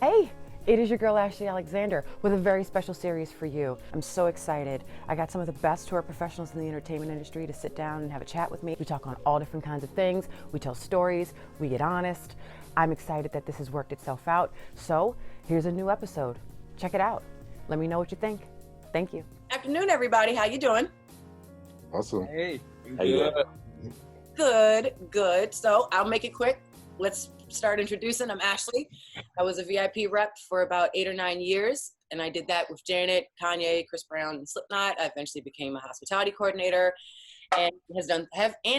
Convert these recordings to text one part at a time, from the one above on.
Hey, it is your girl Ashley Alexander with a very special series for you. I'm so excited. I got some of the best tour professionals in the entertainment industry to sit down and have a chat with me. We talk on all different kinds of things. We tell stories. We get honest. I'm excited that this has worked itself out. So here's a new episode. Check it out. Let me know what you think. Thank you. Afternoon, everybody. How you doing? Awesome. Hey, How you doing? Good. So I'll make it quick. Let's start introducing. I'm Ashley. I was a VIP rep for about 8 or 9 years, and I did that with Janet, Kanye, Chris Brown, and Slipknot. I eventually became a hospitality coordinator, and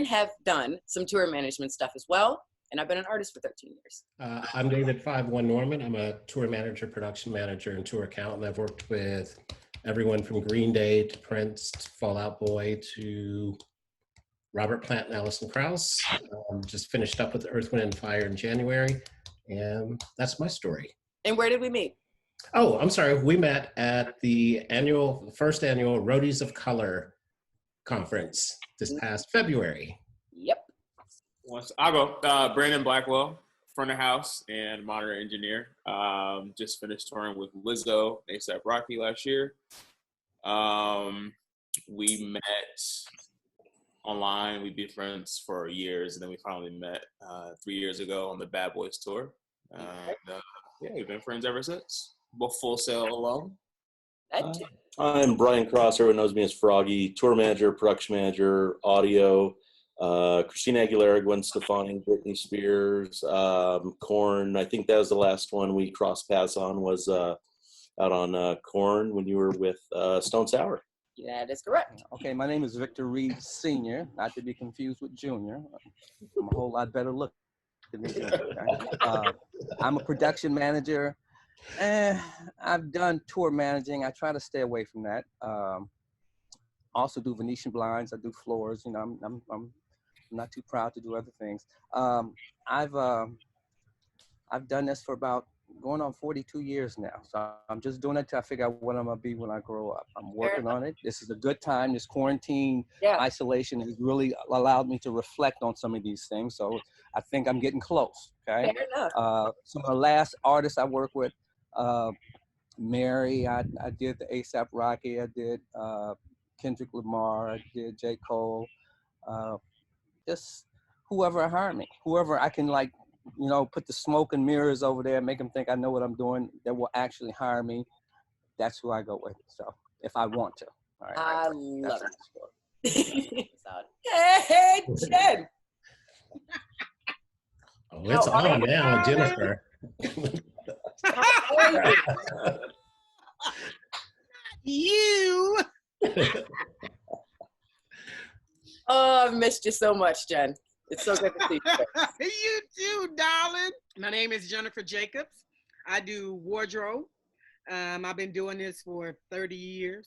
have done some tour management stuff as well. And I've been an artist for 13 years. I'm David 51 Norman. I'm a tour manager, production manager, and tour accountant. I've worked with everyone from Green Day to Prince, to Fall Out Boy to Robert Plant and Alison Krauss. Just finished up with Earth, Wind, and Fire in January, and that's my story. And where did we meet? Oh, I'm sorry. We met at the first annual Roadies of Color conference this past February. Yep. I'll go. Brandon Blackwell, front of house and monitor engineer. Just finished touring with Lizzo, A$AP Rocky last year. We met online. We've been friends for years, and then we finally met 3 years ago on the Bad Boys tour. Yeah, we've been friends ever since. Both Full Sail alone. I'm Brian Cross. Everyone knows me as Froggy, tour manager, production manager, audio. Christina Aguilera, Gwen Stefani, Britney Spears, Korn. I think that was the last one we crossed paths on was out on Korn when you were with Stone Sour. That is correct. Okay, my name is Victor Reed Sr., not to be confused with Junior. I'm a whole lot better looking than Junior. I'm a production manager. I've done tour managing. I try to stay away from that. Also do Venetian blinds. I do floors. You know, I'm not too proud to do other things. I've done this for about going on 42 years now. So I'm just doing it till I figure out what I'm gonna be when I grow up. I'm working on it. This is a good time. This quarantine isolation has really allowed me to reflect on some of these things. So I think I'm getting close. Okay. Fair enough. Some of the last artists I worked with, Mary, I did the A$AP Rocky, I did Kendrick Lamar, I did J. Cole, just whoever hired me, whoever I can put the smoke and mirrors over there, make them think I know what I'm doing, that will actually hire me. That's who I go with. So if I want to. All right. I love it. Hey, Jen. Oh, it's on now, Jennifer. You. Oh, I've missed you so much, Jen. It's so good to see you. You too, darling. My name is Jennifer Jacobs. I do wardrobe. I've been doing this for 30 years.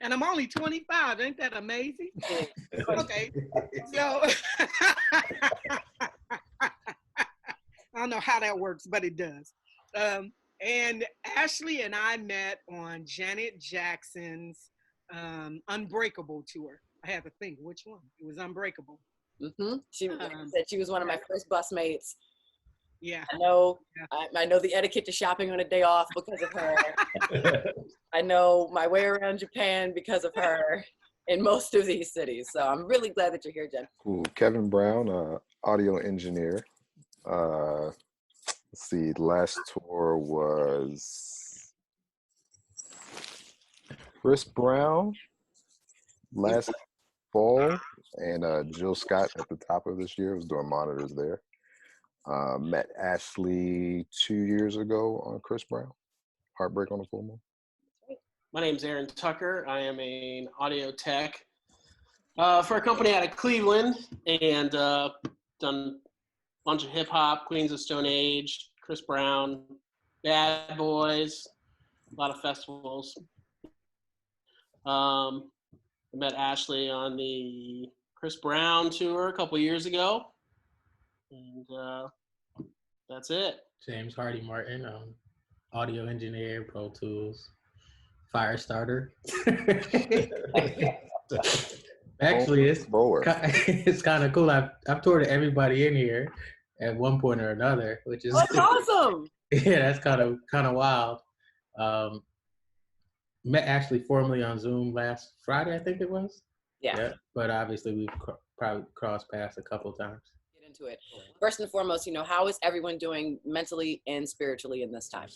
And I'm only 25. Ain't that amazing? Okay. So I don't know how that works, but it does. And Ashley and I met on Janet Jackson's Unbreakable tour. I had to think which one. It was Unbreakable. Mm-hmm. She said she was one of my first bus mates. Yeah. I know the etiquette to shopping on a day off because of her. I know my way around Japan because of her in most of these cities. So I'm really glad that you're here, Jen. Cool. Kevin Brown, audio engineer. Let's see, the last tour was Chris Brown last fall, and Jill Scott at the top of this year was doing monitors there. Met Ashley 2 years ago on Chris Brown, Heartbreak on the Full Moon. My name's Aaron Tucker. I am an audio tech for a company out of Cleveland, and done a bunch of hip hop, Queens of Stone Age, Chris Brown, Bad Boys, a lot of festivals. I met Ashley on the Chris Brown tour a couple years ago, and that's it. James Hardy Martin, audio engineer, Pro Tools, Firestarter. Actually, it's kind of cool. I've toured everybody in here. at one point or another, which is Oh, that's awesome. yeah, that's kind of wild. Um, Met Ashley formally on Zoom last Friday, I think it was. Yeah. But obviously we've probably crossed paths a couple of times. Get into it. First and foremost, how is everyone doing mentally and spiritually in this time?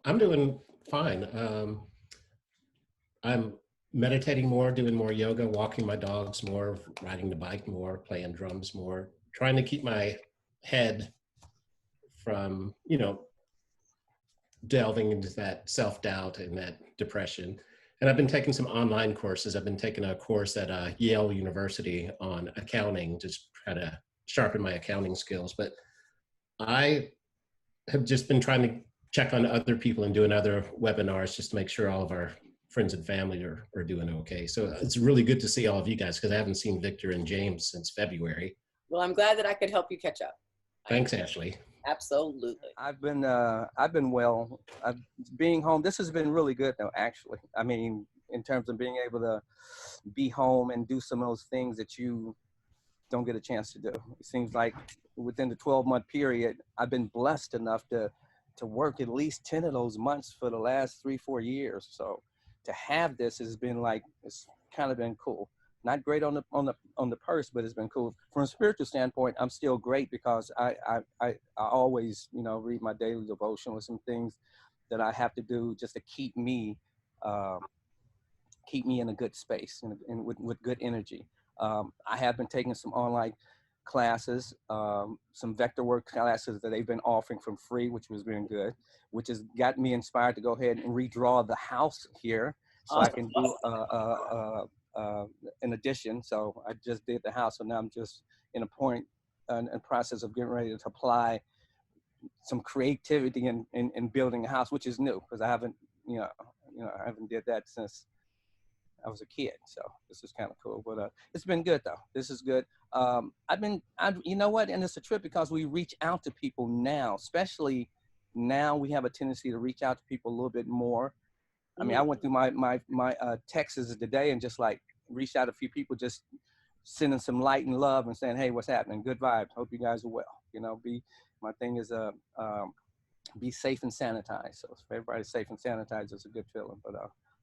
I'm doing fine. I'm meditating more, doing more yoga, walking my dogs more, riding the bike more, playing drums more, trying to keep my head from, delving into that self-doubt and that depression. And I've been taking some online courses. I've been taking a course at Yale University on accounting, just try to sharpen my accounting skills. But I have just been trying to check on other people and doing other webinars just to make sure all of our friends and family are doing okay. So it's really good to see all of you guys because I haven't seen Victor and James since February. Well, I'm glad that I could help you catch up. Thanks, Ashley. Absolutely. I've been well. Being home. This has been really good though, actually. I mean, in terms of being able to be home and do some of those things that you don't get a chance to do. It seems like within the 12-month period, I've been blessed enough to work at least 10 of those months for the last 3-4 years. So to have this has been like, it's kind of been cool. Not great on the purse, but it's been cool. From a spiritual standpoint, I'm still great because I always, read my daily devotion with some things that I have to do just to keep me in a good space and with good energy. I have been taking some online classes, some Vectorworks classes that they've been offering for free, which was been good, which has got me inspired to go ahead and redraw the house here so I can do an addition. So I just did the house, so now I'm just in a process of getting ready to apply some creativity in building a house, which is new because I haven't, I haven't did that since I was a kid. So this is kind of cool, but it's been good though. This is good. You know what? And it's a trip because we reach out to people now, especially now we have a tendency to reach out to people a little bit more. I mean, I went through my texts today and just like reached out to a few people, just sending some light and love and saying, hey, what's happening? Good vibes. Hope you guys are well. My thing is be safe and sanitized. So if everybody's safe and sanitized, it's a good feeling. But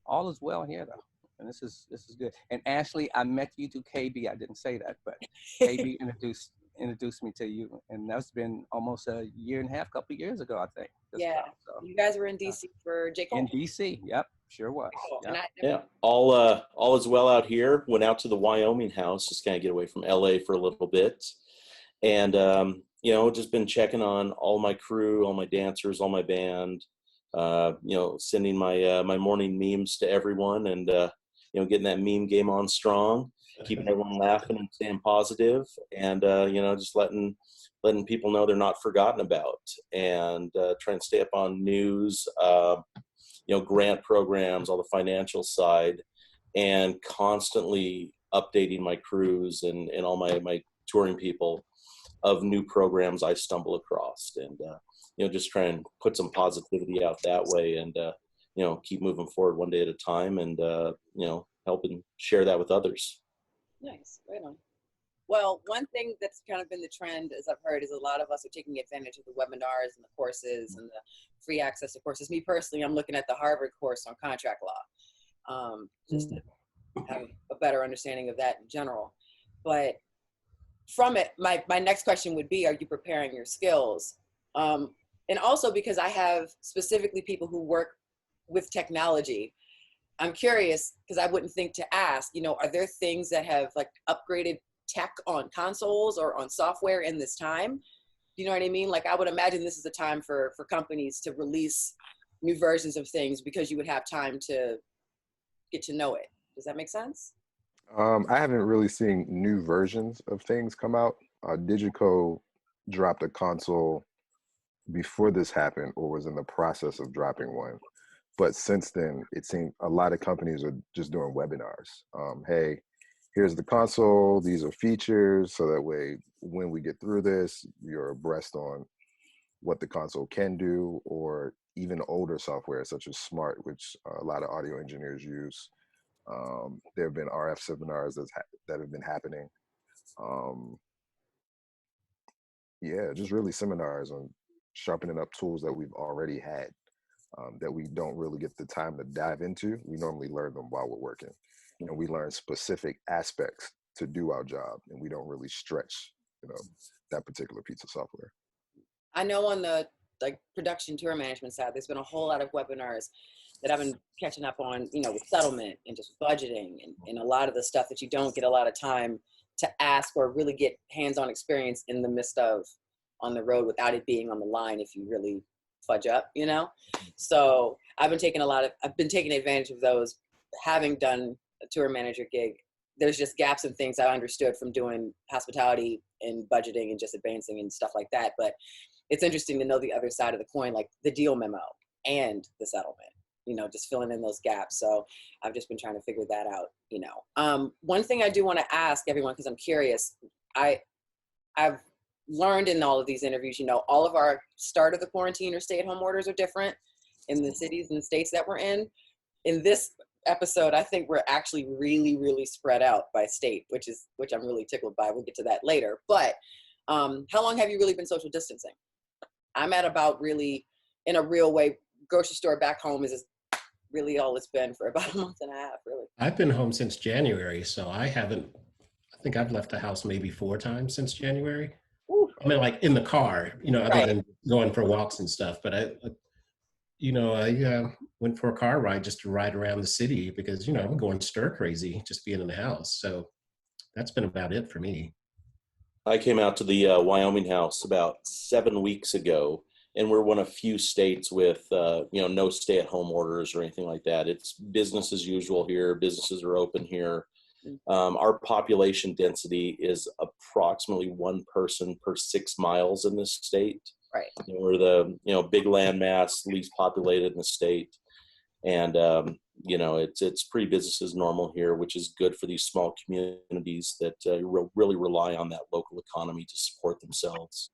all is well here though. And this is good. And Ashley, I met you through KB. I didn't say that, but KB introduced me to you, and that's been almost a year and a half, couple of years ago, I think. Yeah, so. You guys were in DC for J. Cole. In DC, yep, sure was. Yep. Yeah, all is well out here. Went out to the Wyoming house, just kind of get away from LA for a little bit, and just been checking on all my crew, all my dancers, all my band. Sending my morning memes to everyone, and getting that meme game on strong, keeping everyone laughing and staying positive, and just letting people know they're not forgotten about, and trying to stay up on news, grant programs, all the financial side, and constantly updating my crews and all my touring people of new programs I stumble across, and just try and put some positivity out that way, and keep moving forward one day at a time, and help and share that with others. Nice, right on. Well, one thing that's kind of been the trend, as I've heard, is a lot of us are taking advantage of the webinars and the courses and the free access to courses. Me personally, I'm looking at the Harvard course on contract law, just to have a better understanding of that in general. But from it, my next question would be, are you preparing your skills? And also because I have specifically people who work with technology, I'm curious, because I wouldn't think to ask, are there things that have like upgraded tech on consoles or on software in this time? You know what I mean? Like I would imagine this is a time for companies to release new versions of things because you would have time to get to know it. Does that make sense? I haven't really seen new versions of things come out. Digico dropped a console before this happened, or was in the process of dropping one. But since then, it seems a lot of companies are just doing webinars. Hey, here's the console, these are features, so that way when we get through this, you're abreast on what the console can do, or even older software such as Smart, which a lot of audio engineers use. There have been RF seminars that have been happening. Yeah, just really seminars on sharpening up tools that we've already had, that we don't really get the time to dive into. We normally learn them while we're working, and we learn specific aspects to do our job, and we don't really stretch, that particular piece of software. I know on the production tour management side, there's been a whole lot of webinars that I've been catching up on, with settlement and just budgeting and a lot of the stuff that you don't get a lot of time to ask or really get hands-on experience in the midst of on the road without it being on the line if you really fudge up, So I've been taking advantage of those, having done a tour manager gig. There's just gaps and things I understood from doing hospitality and budgeting and just advancing and stuff like that. But it's interesting to know the other side of the coin, like the deal memo and the settlement, just filling in those gaps. So I've just been trying to figure that out, One thing I do want to ask everyone, because I'm curious, I've learned in all of these interviews, all of our start of the quarantine or stay-at-home orders are different in the cities and states that we're in. In this episode, I think we're actually really, really spread out by state, which I'm really tickled by. We'll get to that later. But how long have you really been social distancing? I'm at about, really, in a real way, grocery store back home is really all it's been for about a month and a half, really. I've been home since January, so I think I've left the house maybe 4 times since January. Ooh. I mean, like in the car, other Right. than going for walks and stuff. But I went for a car ride just to ride around the city because, I'm going stir crazy just being in the house. So that's been about it for me. I came out to the Wyoming house about 7 weeks ago, and we're one of few states with, no stay-at-home orders or anything like that. It's business as usual here. Businesses are open here. Our population density is approximately 1 person per 6 miles in this state. Right. We're the big landmass, least populated in the state, and it's pretty business as normal here, which is good for these small communities that really rely on that local economy to support themselves.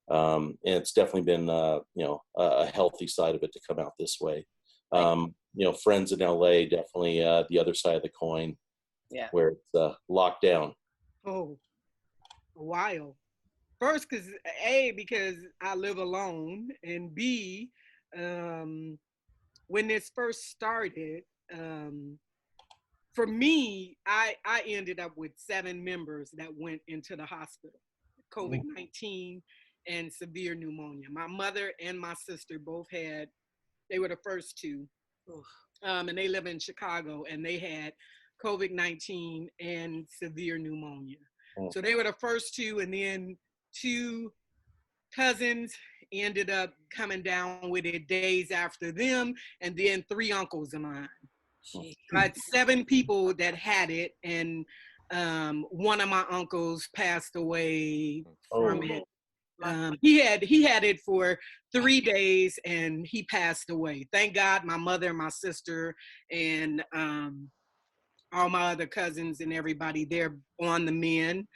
And it's definitely been a healthy side of it to come out this way. Friends in LA, definitely the other side of the coin. Yeah. Where it's locked down. Oh, a while. First, because I live alone, and B, when this first started, for me, I ended up with 7 members that went into the hospital, COVID-19 and severe pneumonia. My mother and my sister both they were the first 2, and they live in Chicago, and they had COVID-19 and severe pneumonia. So they were the first 2, and then 2 cousins ended up coming down with it days after them, and then 3 uncles of mine. I had 7 people that had it, and one of my uncles passed away from it. He had it for 3 days, and he passed away. Thank God my mother and my sister and all my other cousins and everybody, they're on the mend.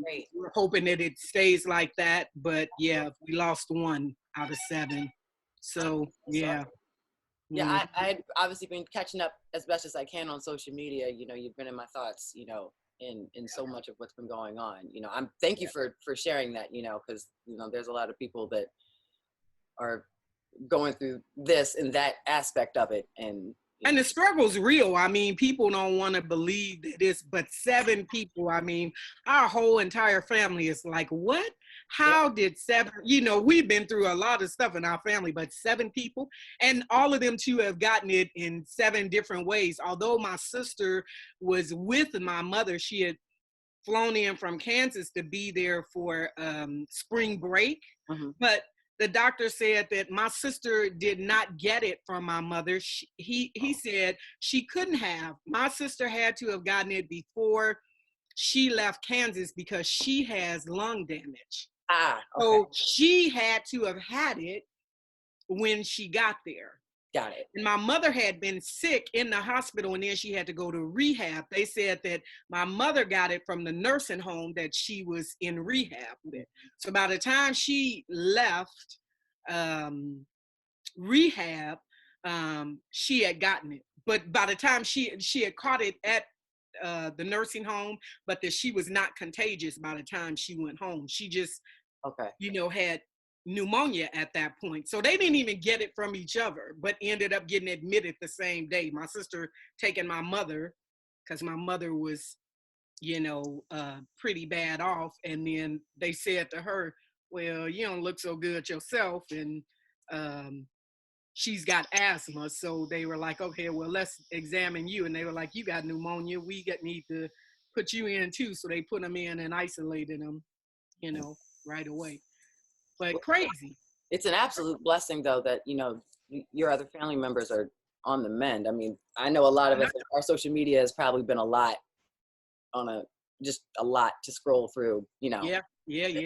Great. We're hoping that it stays like that, but yeah, we lost 1 out of 7. So yeah. Yeah, I'd obviously been catching up as best as I can on social media. You've been in my thoughts, in so much of what's been going on. Thank you for sharing that, because, there's a lot of people that are going through this and that aspect of it. And the struggle's real. I mean, people don't want to believe that it's but 7 people. I mean, our whole entire family is like, what? How did 7? We've been through a lot of stuff in our family, but 7 people, and all of them too have gotten it in 7 different ways. Although my sister was with my mother, she had flown in from Kansas to be there for spring break, but the doctor said that my sister did not get it from my mother. He said she couldn't have. My sister had to have gotten it before she left Kansas because she has lung damage. Okay. So she had to have had it when she got there. Got it. And my mother had been sick in the hospital, and then she had to go to rehab. They said that my mother got it from the nursing home that she was in rehab with. So by the time she left rehab, she had gotten it. But by the time she had caught it at the nursing home, but that she was not contagious by the time she went home. She just Okay. had pneumonia at that point. So they didn't even get it from each other, but ended up getting admitted the same day. My sister taking my mother, because my mother was, pretty bad off. And then they said to her, well, you don't look so good yourself. And she's got asthma. So they were like, okay, well, let's examine you. And they were like, you got pneumonia. Need to put you in too. So they put them in and isolated them, right away. But crazy. It's an absolute blessing, though, that, your other family members are on the mend. I mean, I know a lot of us, our social media has probably been a lot to scroll through, Yeah.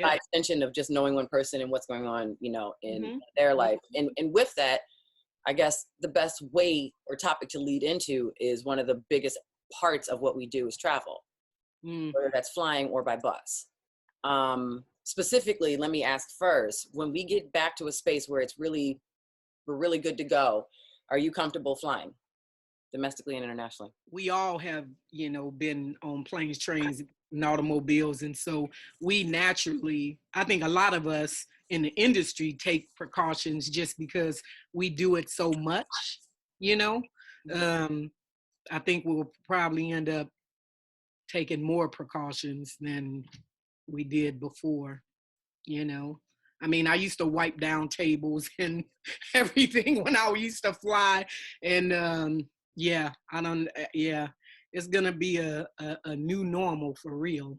By extension of just knowing one person and what's going on, in their life. And with that, I guess the best way or topic to lead into is one of the biggest parts of what we do is travel, whether that's flying or by bus. Specifically, let me ask first, when we get back to a space where we're really good to go, are you comfortable flying domestically and internationally? We all have, been on planes, trains, and automobiles. And so we naturally, I think a lot of us in the industry take precautions just because we do it so much, I think we'll probably end up taking more precautions than we did before, I mean, I used to wipe down tables and everything when I used to fly. And it's gonna be a new normal for real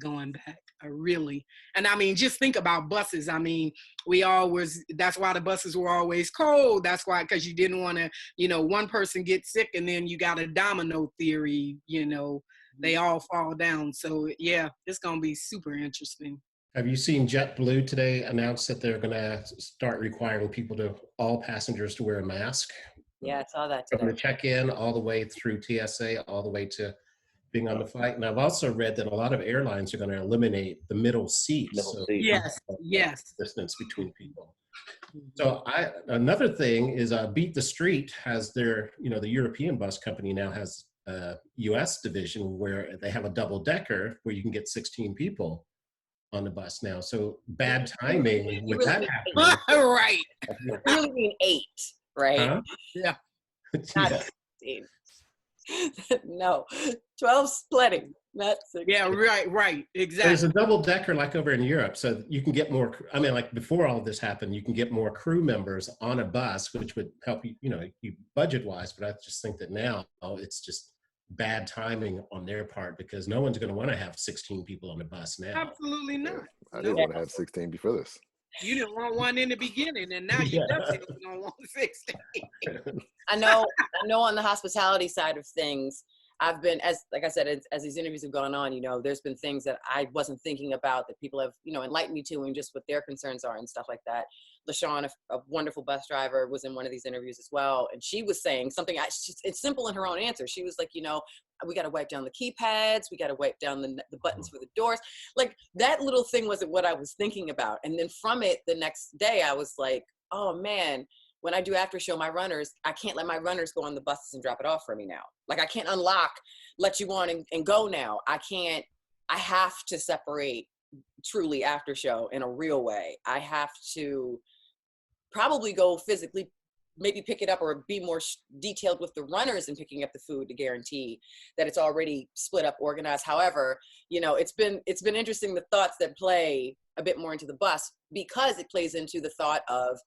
going back. Really. And I mean, just think about buses. I mean, that's why the buses were always cold. That's why, because you didn't want to, one person get sick and then you got a domino theory, they all fall down. So yeah, it's gonna be super interesting. Have you seen JetBlue today announce that they're going to start requiring all passengers to wear a mask? Yeah, I saw that From today. the check-in all the way through TSA, all the way to being on the flight. And I've also read that a lot of airlines are going to eliminate the middle seats. Yes. Distance between people. So another thing is Beat the Street has their, the European bus company now has a US division where they have a double decker where you can get 16 people on the bus now. So bad timing with that happening. Right. You really mean 8, right? Huh? Yeah. Not 16. No, 12 splitting. That's yeah, right, exactly. There's a double decker like over in Europe, so you can get more. I mean, like before all this happened, you can get more crew members on a bus, which would help you, you budget wise. But I just think that now it's just bad timing on their part because no one's going to want to have 16 people on the bus now. Absolutely not. I didn't want to have 16 before this. You didn't want one in the beginning, and now you definitely don't want 16. I know on the hospitality side of things, I've been, like I said, as these interviews have gone on, there's been things that I wasn't thinking about that people have, enlightened me to and just what their concerns are and stuff like that. LaShawn, a wonderful bus driver, was in one of these interviews as well. And she was saying something, it's simple in her own answer. She was like, we got to wipe down the keypads. We got to wipe down the buttons for the doors. Like that little thing wasn't what I was thinking about. And then from it, the next day I was like, oh man, when I do after show my runners, I can't let my runners go on the buses and drop it off for me now. Like I can't unlock, let you on and go now. I have to separate truly after show in a real way. I have to probably go physically, maybe pick it up or be more detailed with the runners and picking up the food to guarantee that it's already split up, organized. However, it's been interesting, the thoughts that play a bit more into the bus because it plays into the thought of,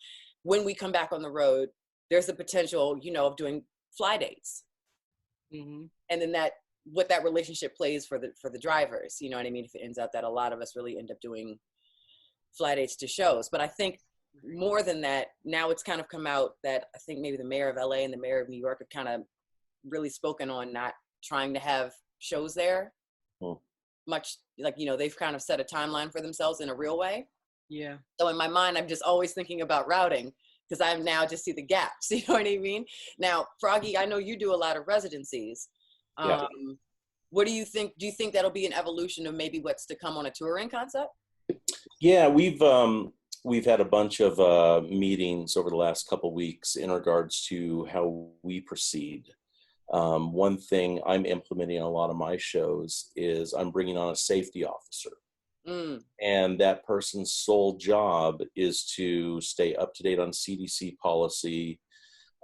when we come back on the road, there's the potential, of doing fly dates. Mm-hmm. And then what that relationship plays for the drivers, you know what I mean? If it ends out that a lot of us really end up doing fly dates to shows. But I think more than that, now it's kind of come out that I think maybe the mayor of LA and the mayor of New York have kind of really spoken on not trying to have shows there. Much like, they've kind of set a timeline for themselves in a real way. Yeah. So in my mind, I'm just always thinking about routing because I now just see the gaps. You know what I mean? Now, Froggy, I know you do a lot of residencies. Yeah. What do you think? Do you think that'll be an evolution of maybe what's to come on a touring concept? Yeah, we've had a bunch of meetings over the last couple of weeks in regards to how we proceed. One thing I'm implementing on a lot of my shows is I'm bringing on a safety officer. And that person's sole job is to stay up to date on CDC policy,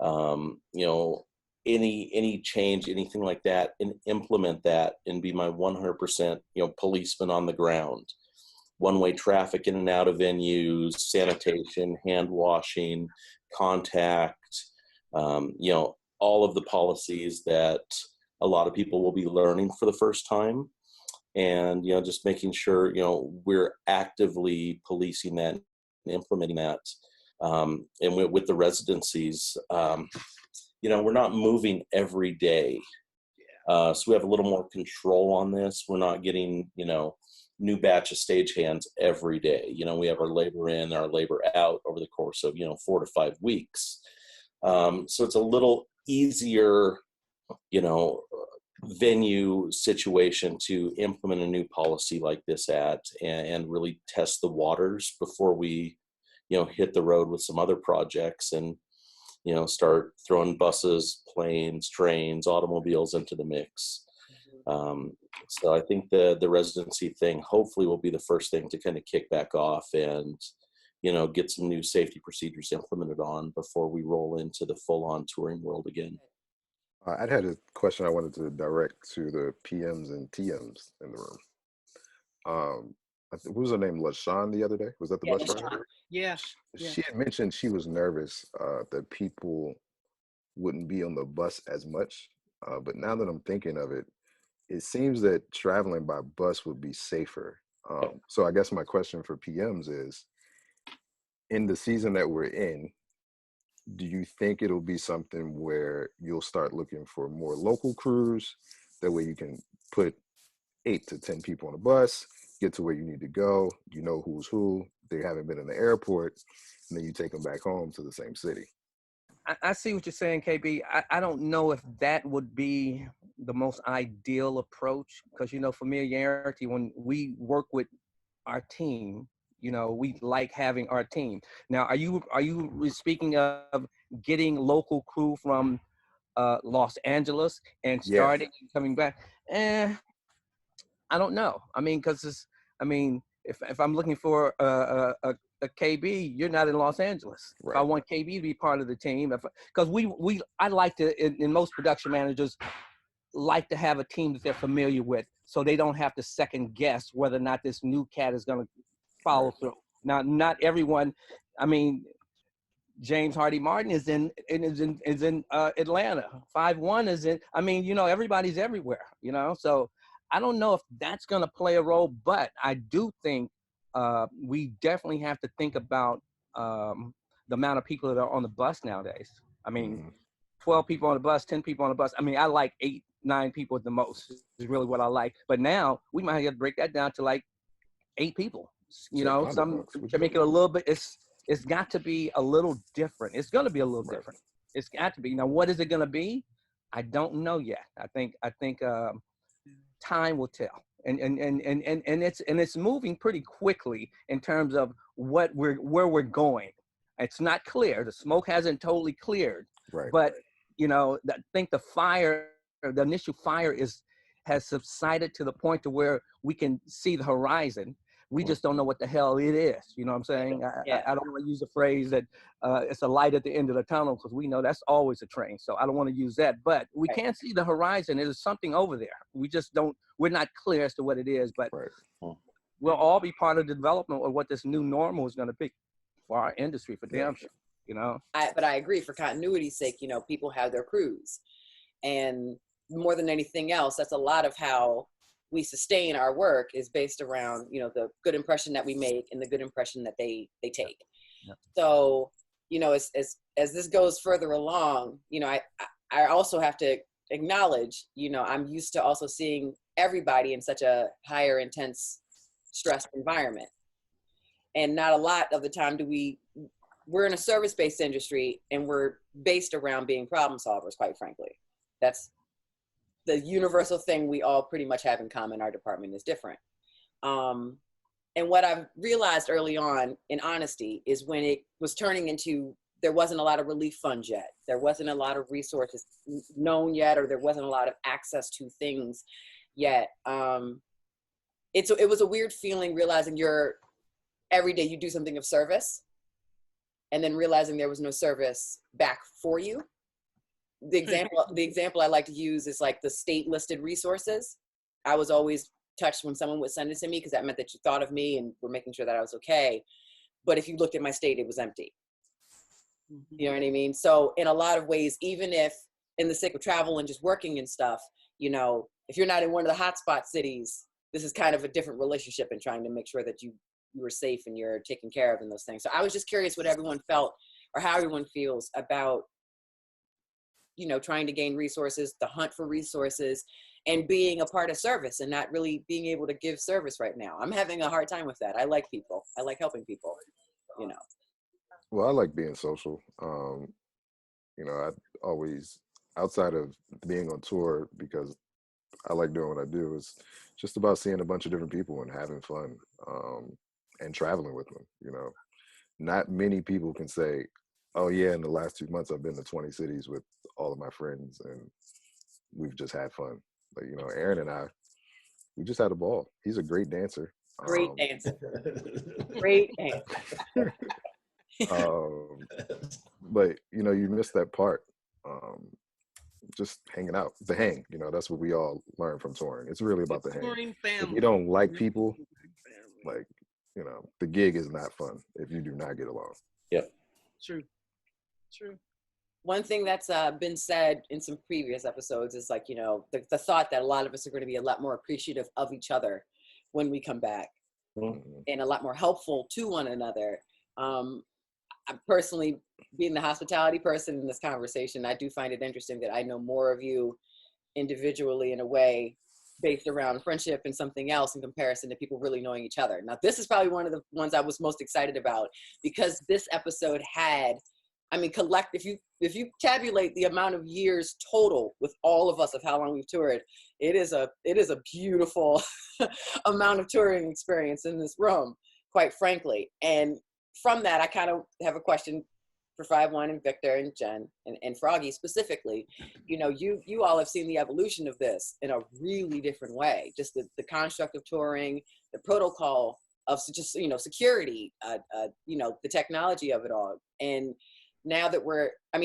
you know, any change, anything like that, and implement that and be my 100%, you know, policeman on the ground. One-way traffic in and out of venues, sanitation, hand washing, contact, you know, all of the policies that a lot of people will be learning for the first time. And, you know, just making sure, you know, we're actively policing that and implementing that. And with the residencies, you know, we're not moving every day. So we have a little more control on this. We're not getting, you know, new batch of stagehands every day. You know, we have our labor in, our labor out over the course of, you know, 4 to 5 weeks. So it's a little easier, you know, venue situation to implement a new policy like this at, and really test the waters before we, you know, hit the road with some other projects and, you know, start throwing buses, planes, trains, automobiles into the mix. So I think the residency thing hopefully will be the first thing to kind of kick back off and, you know, get some new safety procedures implemented on before we roll into the full-on touring world again. I'd had a question I wanted to direct to the PMs and TMs in the room. What was her name? LaShawn the other day? Was that the bus driver? Yeah. She had mentioned she was nervous that people wouldn't be on the bus as much. But now that I'm thinking of it, it seems that traveling by bus would be safer. So I guess my question for PMs is, in the season that we're in, do you think it'll be something where you'll start looking for more local crews? That way you can put 8 to 10 people on a bus, get to where you need to go, you know who's who, they haven't been in the airport, and then you take them back home to the same city. I see what you're saying, KB. I don't know if that would be the most ideal approach, because, you know, familiarity, when we work with our team, you know, we like having our team. Now, are you speaking of getting local crew from Los Angeles and starting and coming back? I don't know. I mean, because if I'm looking for a KB, you're not in Los Angeles. Right. If I want KB to be part of the team, because I like to, in most production managers like to have a team that they're familiar with, so they don't have to second guess whether or not this new cat is going to follow through. Now, not everyone. I mean, James Hardy Martin is in Atlanta. 5-1 is in. I mean, you know, everybody's everywhere. You know, so I don't know if that's going to play a role, but I do think we definitely have to think about the amount of people that are on the bus nowadays. I mean, 12 people on the bus, 10 people on the bus. I mean, I like 8, 9 people at the most is really what I like. But now we might have to break that down to like 8 people. You know, some to make it a little bit. It's got to be a little different. It's going to be a little different. It's got to be. Now, what is it going to be? I don't know yet. I think time will tell. And it's moving pretty quickly in terms of where we're going. It's not clear. The smoke hasn't totally cleared. Right. But you know, I think the initial fire has subsided to the point to where we can see the horizon. We just don't know what the hell it is. You know what I'm saying? I don't want to use the phrase that it's a light at the end of the tunnel, because we know that's always a train. So I don't want to use that. But we can't see the horizon. There's something over there. We're not clear as to what it is. But we'll all be part of the development of what this new normal is going to be for our industry, for damn sure. You know? But I agree, for continuity's sake, you know, people have their crews. And more than anything else, that's a lot of how we sustain our work, is based around, you know, the good impression that we make and the good impression that they take. Yeah. So, you know, as this goes further along, you know, I also have to acknowledge, you know, I'm used to also seeing everybody in such a higher, intense, stressed environment. And not a lot of the time we're in a service-based industry, and we're based around being problem solvers, quite frankly. That's the universal thing we all pretty much have in common. Our department is different. And what I've realized early on, in honesty, is when it was turning into, there wasn't a lot of relief funds yet. There wasn't a lot of resources known yet, or there wasn't a lot of access to things yet. it was a weird feeling realizing every day you do something of service and then realizing there was no service back for you. The example I like to use is like the state listed resources. I was always touched when someone would send it to me because that meant that you thought of me and were making sure that I was okay. But if you looked at my state, it was empty. You know what I mean? So in a lot of ways, even if in the sake of travel and just working and stuff, you know, if you're not in one of the hotspot cities, this is kind of a different relationship and trying to make sure that you are safe and you're taken care of in those things. So I was just curious what everyone felt or how everyone feels about, you know, trying to gain resources, the hunt for resources, and being a part of service and not really being able to give service right now. I'm having a hard time with that. I like people. I like helping people, you know. Well, I like being social. You know, I always, outside of being on tour, because I like doing what I do, is just about seeing a bunch of different people and having fun, and traveling with them. You know, not many people can say, oh yeah, in the last 2 months I've been to 20 cities with all of my friends and we've just had fun. But you know, Aaron and I, we just had a ball. He's a great dancer. Great dancer. Great dancer. But you know, you missed that part. Just hanging out, the hang. You know, that's what we all learn from touring. It's really about the hang. If you don't like people, like, you know, the gig is not fun if you do not get along. Yep. True. One thing that's been said in some previous episodes is like, you know, the thought that a lot of us are going to be a lot more appreciative of each other when we come back, and a lot more helpful to one another. I'm personally, being the hospitality person in this conversation, I do find it interesting that I know more of you individually in a way based around friendship and something else in comparison to people really knowing each other. Now, this is probably one of the ones I was most excited about because this episode had, I mean, if you tabulate the amount of years total with all of us of how long we've toured, it is a beautiful amount of touring experience in this room, quite frankly. And from that, I kind of have a question for 5-1 and Victor and Jen and Froggy specifically. You know, you all have seen the evolution of this in a really different way. Just the construct of touring, the protocol of just, you know, security, you know, the technology of it all. And now that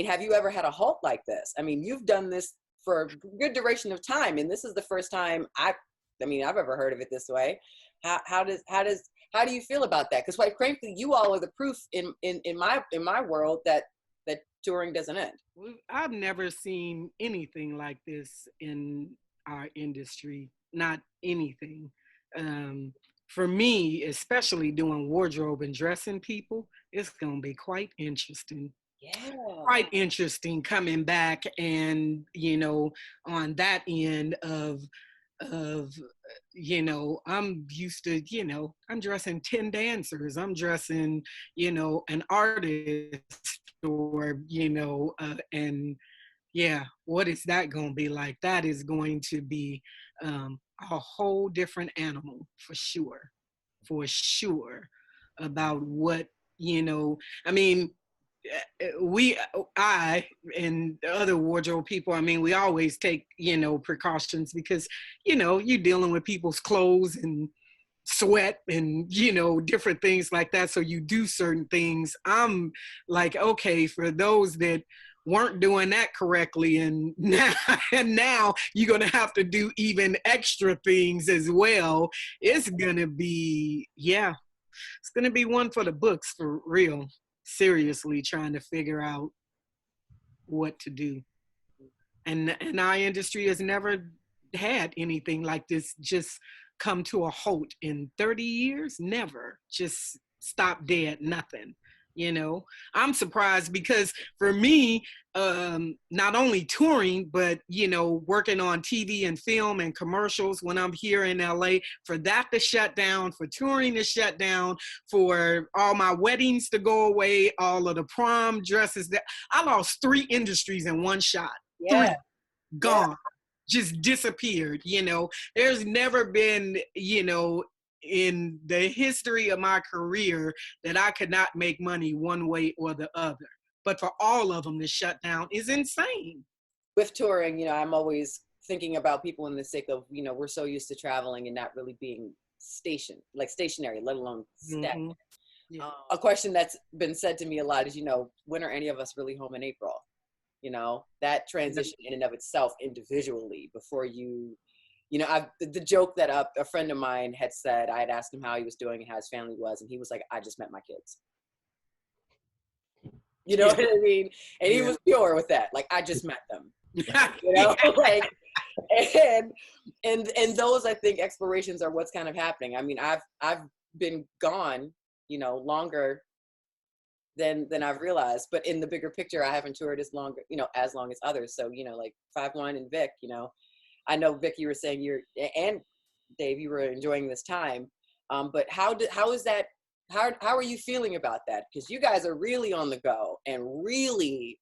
have you ever had a halt like this? I mean, you've done this for a good duration of time, and this is the first time I've ever heard of it this way. How do you feel about that? Because quite frankly, you all are the proof in my world that touring doesn't end. I've never seen anything like this in our industry. Not anything. For me, especially doing wardrobe and dressing people, it's gonna be quite interesting. Yeah. Quite interesting coming back and, you know, on that end of, you know, I'm used to, you know, I'm dressing 10 dancers, I'm dressing, you know, an artist or, you know, and yeah, what is that going to be like? That is going to be a whole different animal for sure about what, you know, I mean, I and the other wardrobe people, I mean, we always take, you know, precautions because, you know, you're dealing with people's clothes and sweat and, you know, different things like that. So you do certain things. I'm like, okay, for those that weren't doing that correctly and now you're going to have to do even extra things as well. It's going to be, yeah, it's going to be one for the books for real. Seriously trying to figure out what to do. And our industry has never had anything like this just come to a halt in 30 years. Never. Just stop dead, nothing. You know, I'm surprised because for me, not only touring, but, you know, working on TV and film and commercials when I'm here in LA, for that to shut down, for touring to shut down, for all my weddings to go away, all of the prom dresses, that I lost 3 industries in one shot. Yeah. 3 gone, just disappeared. You know, there's never been, you know, in the history of my career that I could not make money one way or the other. But for all of them to shut down is insane. With touring, you know, I'm always thinking about people in the sake of, you know, we're so used to traveling and not really being stationary, let alone stagnant. Mhm. Yeah. A question that's been said to me a lot is, when are any of us really home in April? That transition in and of itself individually before the joke that a friend of mine had said, I had asked him how he was doing and how his family was, and he was like, I just met my kids. You know what I mean? And he was pure with that. Like, I just met them. Like, and those, I think, explorations are what's kind of happening. I mean, I've been gone, longer than I've realized, but in the bigger picture, I haven't toured as long as others. So, like 5-1 and Vic, I know Vic, you were saying and Dave, you were enjoying this time. But how are you feeling about that? Because you guys are really on the go and really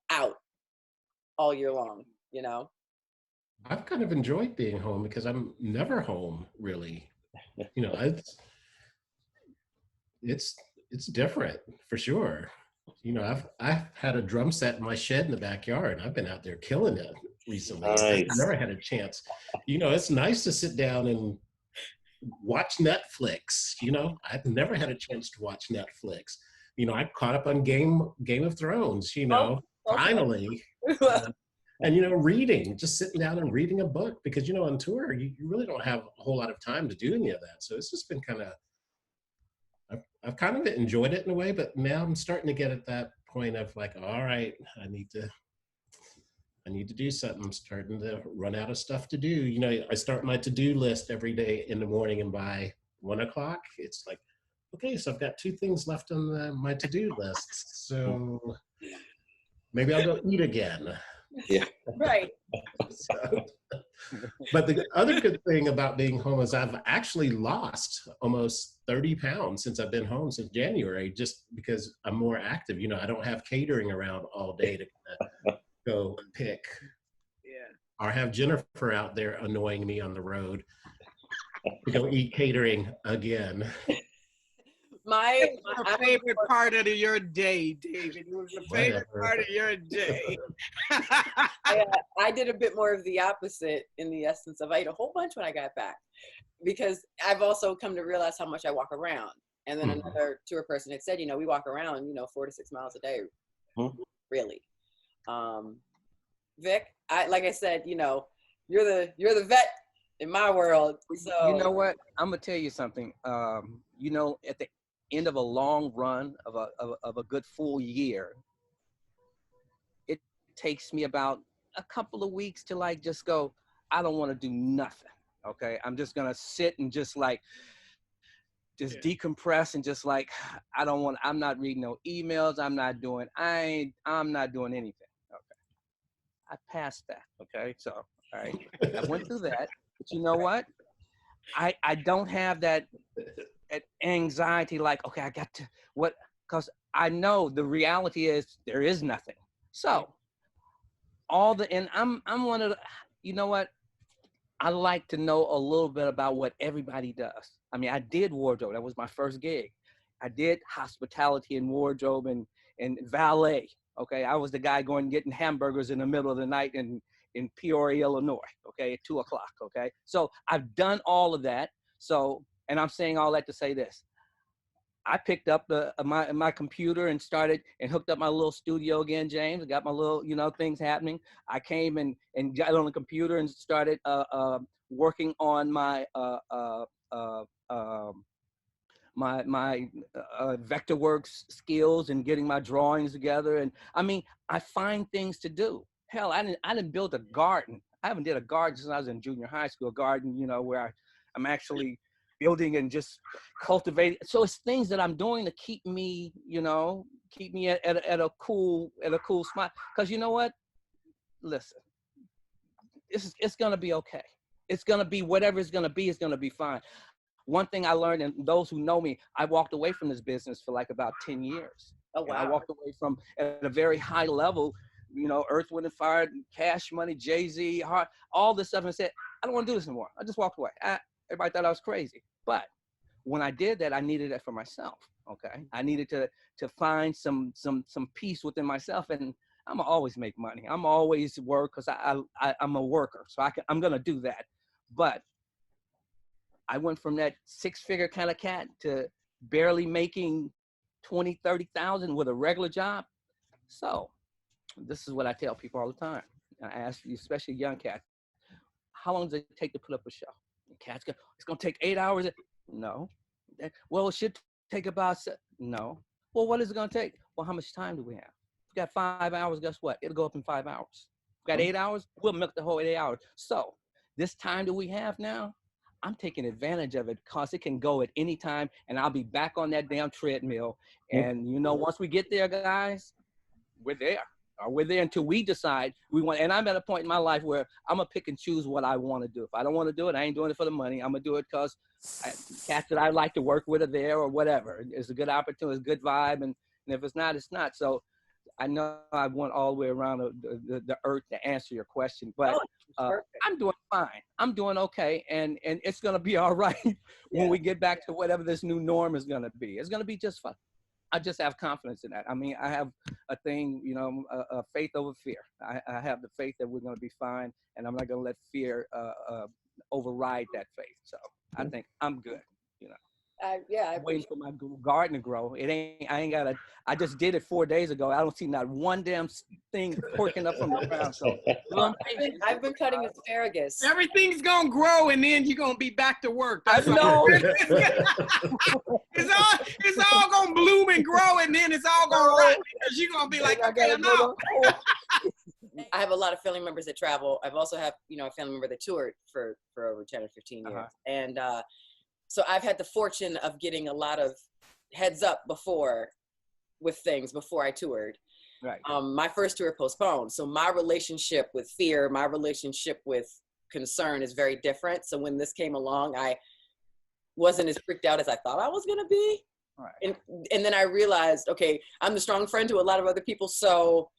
out all year long, I've kind of enjoyed being home because I'm never home really. It's different for sure. I've had a drum set in my shed in the backyard. I've been out there killing it recently. Nice. I've never had a chance. It's nice to sit down and watch Netflix. I've never had a chance to watch Netflix. I caught up on Game of Thrones, finally. And reading, just sitting down and reading a book, because on tour you really don't have a whole lot of time to do any of that. So it's just been I've kind of enjoyed it in a way, but now I'm starting to get at that point of like, all right, I need to do something. I'm starting to run out of stuff to do. I start my to-do list every day in the morning, and by 1 o'clock, it's like, okay, so I've got 2 things left on my to-do list. So maybe I'll go eat again. Yeah. Right. But the other good thing about being home is I've actually lost almost 30 pounds since I've been home since January, just because I'm more active. I don't have catering around all day to go pick. Yeah. Or have Jennifer out there annoying me on the road to go eat catering again. My favorite part of your day, David. It was the favorite part of your day. I did a bit more of the opposite, in the essence of I ate a whole bunch when I got back, because I've also come to realize how much I walk around. And then another tour person had said, we walk around, 4 to 6 miles a day, really. Vic, like I said, you're the vet in my world. So You know what? I'm gonna tell you something. At the end of a long run of a good full year, it takes me about a couple of weeks to like just go, I don't want to do nothing. Okay, I'm just gonna sit and just decompress and just like, I'm not reading no emails. I'm not doing anything. Okay, I passed that. Okay, so all right, I went through that. But you know what? I don't have that anxiety like, okay, I got to because I know the reality is there is nothing. So I'm one of the, you know what? I like to know a little bit about what everybody does. I mean, I did wardrobe. That was my first gig. I did hospitality and wardrobe and valet. Okay, I was the guy going getting hamburgers in the middle of the night in Peoria, Illinois. Okay, at 2 o'clock. Okay, so I've done all of that. So, and I'm saying all that to say this: I picked up my computer and started and hooked up my little studio again, James. I got my little things happening. I came and got on the computer and started working on my my Vectorworks skills and getting my drawings together. And I mean, I find things to do. Hell, I didn't build a garden. I haven't did a garden since I was in junior high school. A garden, where I'm actually building and just cultivating. So it's things that I'm doing to keep me at a cool spot. Because you know what? Listen, it's gonna be okay. It's gonna be whatever it's gonna be fine. One thing I learned, and those who know me, I walked away from this business for like about 10 years. Oh, wow. And I walked away from at a very high level, Earth, Wind and Fire, Cash Money, Jay-Z, Heart, all this stuff, and said, I don't want to do this anymore. I just walked away. Everybody thought I was crazy. But when I did that, I needed it for myself. Okay. I needed to find some peace within myself. And I'm gonna always make money. I'm always work because I'm a worker. So I'm gonna do that. But I went from that 6-figure kind of cat to barely making 20, 30,000 with a regular job. So this is what I tell people all the time. I ask you, especially young cats, how long does it take to put up a show? The cats go, it's gonna take 8 hours. No. Well, it should take about, no. Well, what is it gonna take? Well, how much time do we have? If we got 5 hours, guess what? It'll go up in 5 hours. If we got 8 hours, we'll milk the whole 8 hours. So this time that we have now, I'm taking advantage of it because it can go at any time, and I'll be back on that damn treadmill. And you know, once we get there, guys, we're there. We're there until we decide we want. And I'm at a point in my life where I'm gonna pick and choose what I want to do. If I don't want to do it, I ain't doing it for the money. I'm gonna do it because cats that I like to work with are there or whatever. It's a good opportunity, it's a good vibe, and if it's not, it's not. So I know I went all the way around the earth to answer your question, but I'm doing fine. I'm doing okay, and it's gonna be all right when we get back to whatever this new norm is gonna be. It's gonna be just fine. I just have confidence in that. I mean, I have a thing, you know, faith over fear. I have the faith that we're going to be fine, and I'm not going to let fear override that faith. So I think I'm good, you know. I'm waiting for my garden to grow. I just did it 4 days ago. I don't see not one damn thing perking up from the ground. So I've been cutting asparagus. Everything's gonna grow, and then you're gonna be back to work. I know. It's all gonna bloom and grow, and then it's all gonna rot because you're gonna be like, okay, I'm out. I have a lot of family members that travel. I've also have, you know, a family member that toured for over 10 or 15 years. And so I've had the fortune of getting a lot of heads up before with things before I toured. Right. My first tour postponed. So my relationship with fear, my relationship with concern is very different. So when this came along, I wasn't as freaked out as I thought I was going to be. Right. And then I realized, okay, I'm the strong friend to a lot of other people. So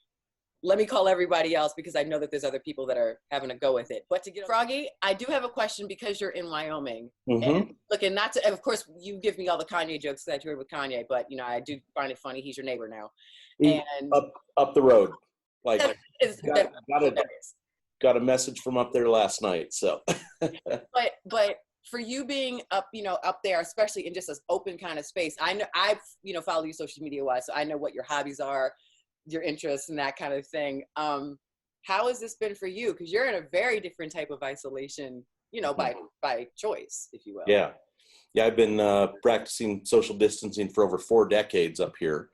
let me call everybody else because I know that there's other people that are having a go with it. But to get Froggy, I do have a question because you're in Wyoming. And look, and not to, of course, you give me all the Kanye jokes that I toured with Kanye, but you know, I do find it funny. He's your neighbor now. And up the road, like hilarious. Got a message from up there last night. So, but for you being up, you know, up there, especially in just this open kind of space, I know I've, you know, followed you social media wise, so I know what your hobbies are, your interests and that kind of thing. How has this been for you? Because you're in a very different type of isolation, you know, by choice, if you will. Yeah. I've been practicing social distancing for over 4 decades up here.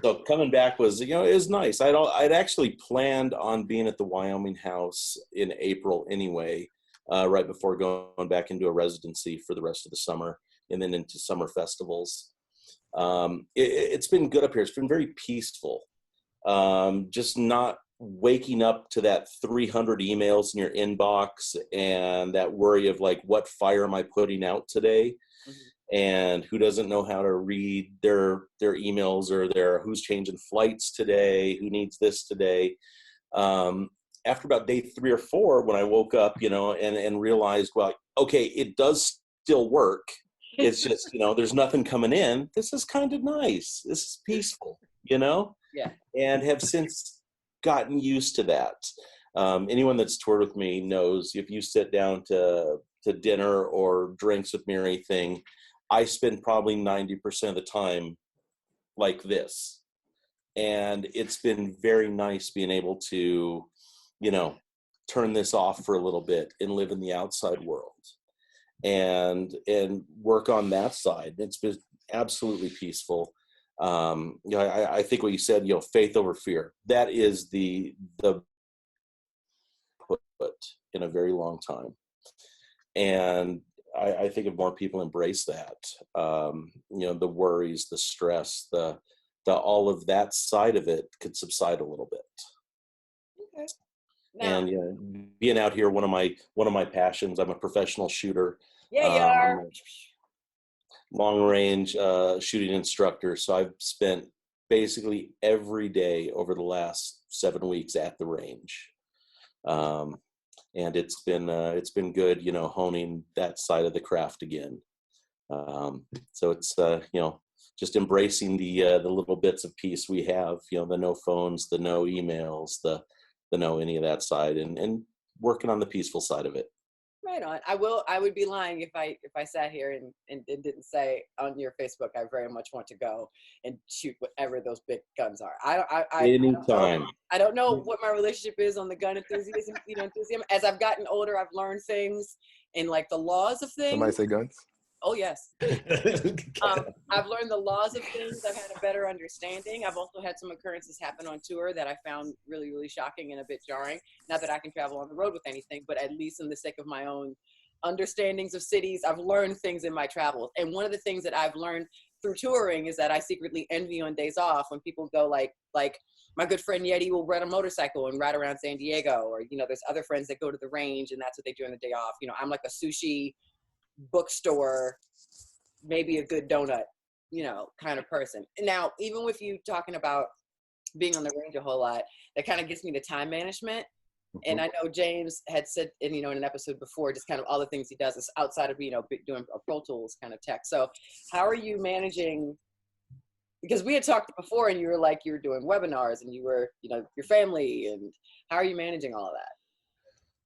So coming back was, you know, it was nice. I'd actually planned on being at the Wyoming House in April anyway, right before going back into a residency for the rest of the summer and then into summer festivals. It's been good up here. It's been very peaceful. Just not waking up to that 300 emails in your inbox and that worry of like, what fire am I putting out today? And who doesn't know how to read their emails or who's changing flights today, who needs this today. After about day 3 or 4, when I woke up, you know, and realized, well, okay, it does still work. It's just, you know, there's nothing coming in. This is kind of nice. This is peaceful, you know? Yeah. And have since gotten used to that. Anyone that's toured with me knows if you sit down to dinner or drinks with me or anything, I spend probably 90% of the time like this. And it's been very nice being able to, you know, turn this off for a little bit and live in the outside world. And work on that side. It's been absolutely peaceful. You know, I think what you said, you know, faith over fear. That is the put in a very long time. And I think if more people embrace that, you know, the worries, the stress, the all of that side of it could subside a little bit. Okay. Now, and you know, being out here, one of my passions. I'm a professional shooter. Yeah, you are. Long range shooting instructor. So I've spent basically every day over the last 7 weeks at the range. And it's been good, you know, honing that side of the craft again. So it's, you know, just embracing the little bits of peace we have, you know, the no phones, the no emails, the no any of that side, and working on the peaceful side of it. Right on. I would be lying if I sat here and didn't say on your Facebook, I very much want to go and shoot whatever those big guns are. Anytime. I don't know what my relationship is on the gun enthusiasm. As I've gotten older, I've learned things and like the laws of things. Somebody say guns? Oh yes. I've learned the laws of things. I've had a better understanding. I've also had some occurrences happen on tour that I found really, really shocking and a bit jarring. Not that I can travel on the road with anything, but at least in the sake of my own understandings of cities, I've learned things in my travels. And one of the things that I've learned through touring is that I secretly envy on days off when people go like my good friend Yeti will rent a motorcycle and ride around San Diego, or there's other friends that go to the range and that's what they do on the day off. I'm like a sushi bookstore, maybe a good donut, kind of person. Now, even with you talking about being on the range a whole lot, that kind of gets me to time management. And I know James had said, in an episode before, just kind of all the things he does is outside of, doing a Pro Tools kind of tech. So how are you managing, because we had talked before and you were like, you were doing webinars and you were, your family, and how are you managing all of that?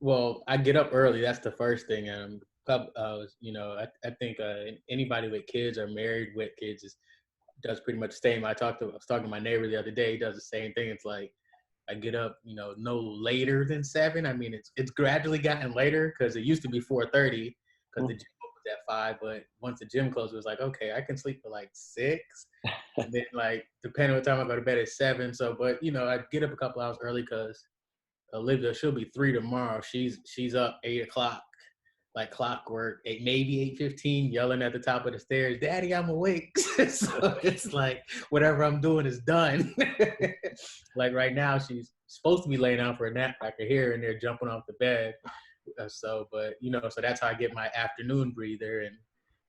Well, I get up early. That's the first thing. I think anybody with kids or married with kids does pretty much the same. I was talking to my neighbor the other day. He does the same thing. It's like I get up, no later than 7. I mean, it's gradually gotten later because it used to be 4:30 because the gym opens at 5. But once the gym closed, it was like, okay, I can sleep for like 6. And then like depending on what time I go to bed at 7. So, but I get up a couple hours early because Olivia, she'll be 3 tomorrow. She's up 8 o'clock. Like clockwork, maybe 8:15, yelling at the top of the stairs, "Daddy, I'm awake." So it's like whatever I'm doing is done. Like right now, she's supposed to be laying down for a nap. I can hear her in there jumping off the bed. So that's how I get my afternoon breather,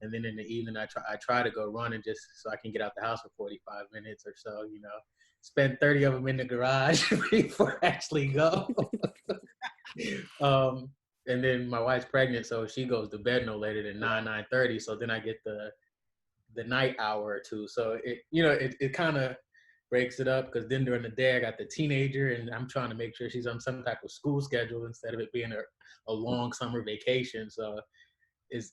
and then in the evening I try to go running just so I can get out the house for 45 minutes or so. Spend 30 of them in the garage before I actually go. And then my wife's pregnant, so she goes to bed no later than 9:30. So then I get the night hour or two. So it kind of breaks it up because then during the day I got the teenager and I'm trying to make sure she's on some type of school schedule instead of it being a long summer vacation. So it's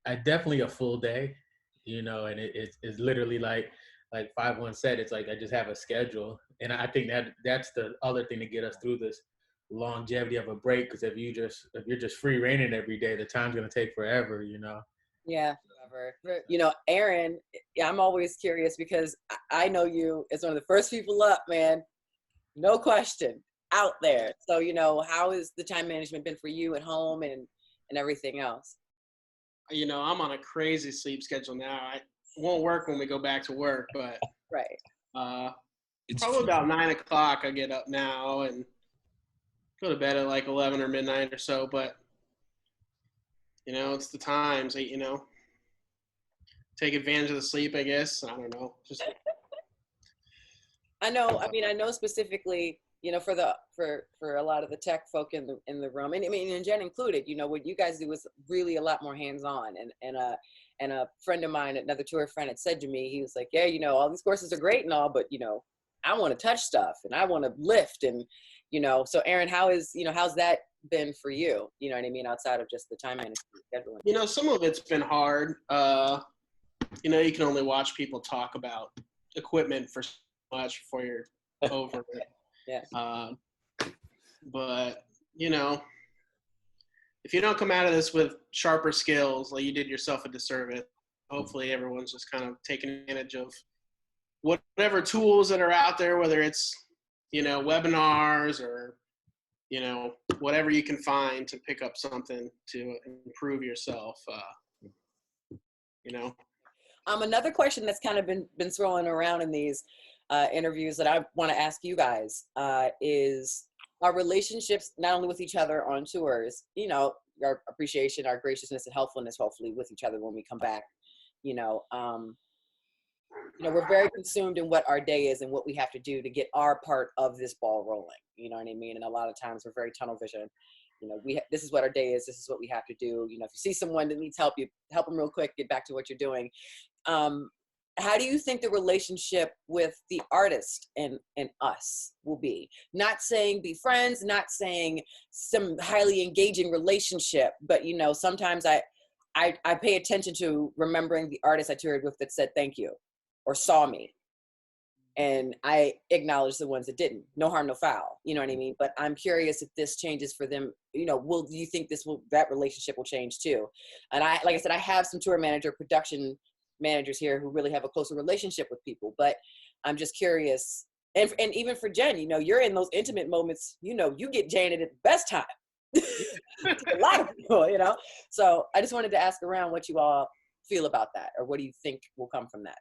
definitely a full day, and it's literally like 5-1 said. It's like I just have a schedule, and I think that's the other thing to get us through this longevity of a break, because if you're just free reigning every day, the time's gonna take forever. Yeah, forever. Aaron, I'm always curious because I know you as one of the first people up, man. No question, out there. So how has the time management been for you at home and everything else? I'm on a crazy sleep schedule now. It won't work when we go back to work, but right. It's probably about 9 o'clock. I get up now and go to bed at like 11 or midnight or so, but it's the times, take advantage of the sleep, I guess. I don't know. Just I know specifically, for a lot of the tech folk in the room, and Jen included, what you guys do is really a lot more hands-on. And a friend of mine, another tour friend, had said to me, he was like, yeah, all these courses are great and all, but I want to touch stuff and I want to lift, and so Aaron, how's that been for you? You know what I mean? Outside of just the time management scheduling. Some of it's been hard. You can only watch people talk about equipment for so much before you're over it. Yeah. But if you don't come out of this with sharper skills, like you did yourself a disservice. Hopefully everyone's just kind of taking advantage of whatever tools that are out there, whether it's webinars or whatever you can find to pick up something to improve yourself. Another question that's kind of been swirling around in these interviews that I want to ask you guys is our relationships, not only with each other on tours, our appreciation, our graciousness and helpfulness, hopefully with each other when we come back. We're very consumed in what our day is and what we have to do to get our part of this ball rolling. You know what I mean? And a lot of times we're very tunnel vision. This is what our day is. This is what we have to do. If you see someone that needs help, you help them real quick, get back to what you're doing. how do you think the relationship with the artist and us will be? Not saying be friends, not saying some highly engaging relationship, but you know, sometimes I pay attention to remembering the artist I toured with that said thank you or saw me. And I acknowledge the ones that didn't. No harm, no foul. You know what I mean? But I'm curious if this changes for them. You know, do you think that relationship will change too? And like I said, I have some tour manager, production managers here who really have a closer relationship with people. But I'm just curious. And even for Jen, you know, you're in those intimate moments. You know, you get Janet at the best time. A lot of people, you know. So I just wanted to ask around what you all feel about that, or what do you think will come from that?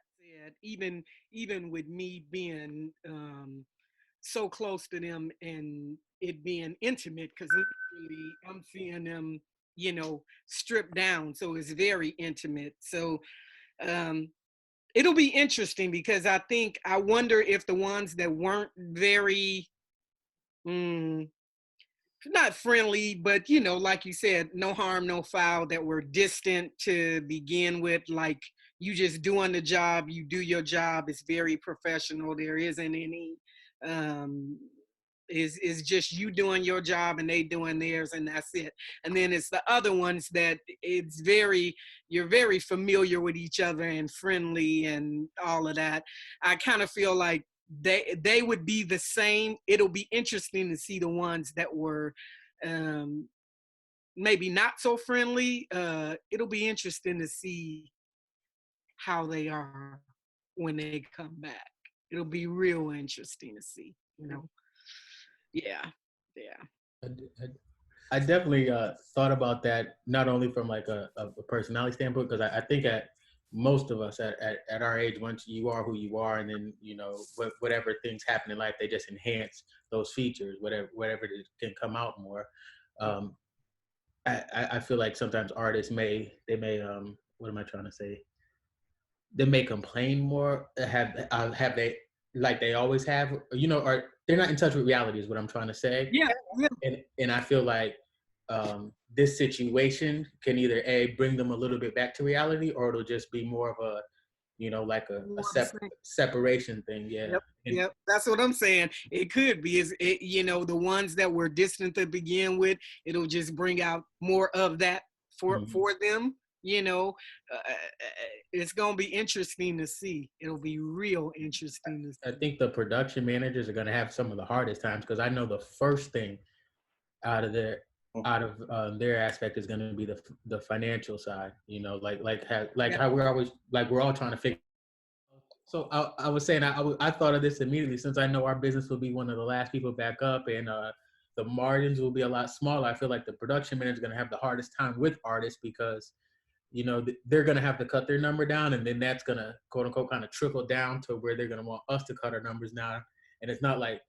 Even with me being so close to them and it being intimate, because literally I'm seeing them, you know, stripped down, so it's very intimate. So it'll be interesting, because I wonder if the ones that weren't very not friendly, but you know, like you said, no harm, no foul, that were distant to begin with, like you just doing the job, you do your job, it's very professional, there isn't any is just you doing your job and they doing theirs, and that's it. And then it's the other ones that you're very familiar with each other and friendly and all of that. I kind of feel like they would be the same. It'll be interesting to see the ones that were maybe not so friendly. It'll be interesting to see how they are when they come back. It'll be real interesting to see, you know. Yeah. I definitely thought about that, not only from like a personality standpoint, because I think at most of us at our age, once you are who you are, and then, you know, whatever things happen in life, they just enhance those features, whatever can come out more. I feel like sometimes artists may what am I trying to say? They may complain more, have they, like they always have, you know, or they're not in touch with reality is what I'm trying to say. Yeah. And I feel like this situation can either bring them a little bit back to reality, or it'll just be more of a, you know, like a separation thing. Yeah. Yep. That's what I'm saying. It could be, you know, the ones that were distant to begin with, it'll just bring out more of that for them. You know, it's going to be interesting to see. It'll be real interesting to see. I think the production managers are going to have some of the hardest times, because I know the first thing out of their aspect is going to be the financial side. You know, how we're all trying to figure. So I was saying I thought of this immediately, since I know our business will be one of the last people back up, and the margins will be a lot smaller. I feel like the production manager is going to have the hardest time with artists, because, you know, they're going to have to cut their number down, and then that's going to, quote unquote, kind of trickle down to where they're going to want us to cut our numbers down. And it's not like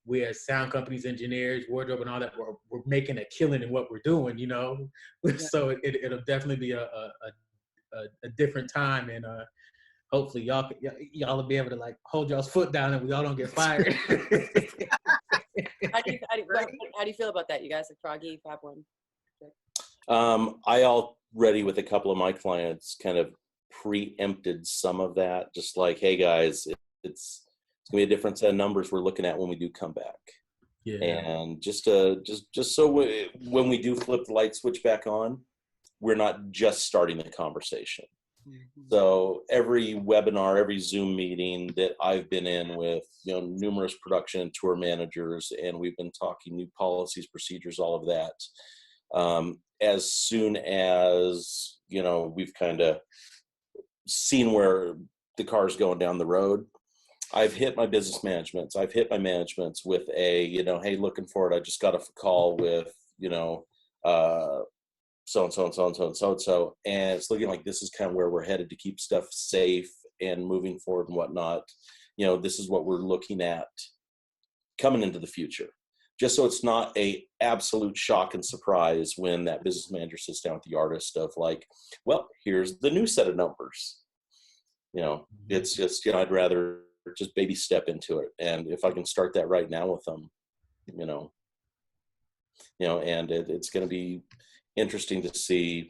we as sound companies, engineers, wardrobe and all that, we're making a killing in what we're doing, you know? Yeah. So it'll definitely be a different time. And hopefully y'all will be able to like hold y'all's foot down and we all don't get fired. How do you feel about that, you guys? Like Froggy, Fab One? I already, with a couple of my clients, kind of preempted some of that. Just like, hey guys, it's gonna be a different set of numbers we're looking at when we do come back. Yeah. And just so when we do flip the light switch back on, we're not just starting the conversation. Mm-hmm. So every webinar, every Zoom meeting that I've been in with, you know, numerous production and tour managers, and we've been talking new policies, procedures, all of that. As soon as, you know, we've kind of seen where the car's going down the road, I've hit my business managements. I've hit my managements with a, you know, hey, looking forward, I just got a call with, you know, so-and-so and so-and-so and so-and-so. And it's looking like this is kind of where we're headed to keep stuff safe and moving forward and whatnot. You know, this is what we're looking at coming into the future. Just so it's not a absolute shock and surprise when that business manager sits down with the artist of like, well, here's the new set of numbers. You know, it's just, you know, I'd rather just baby step into it. And if I can start that right now with them, you know, and it's going to be interesting to see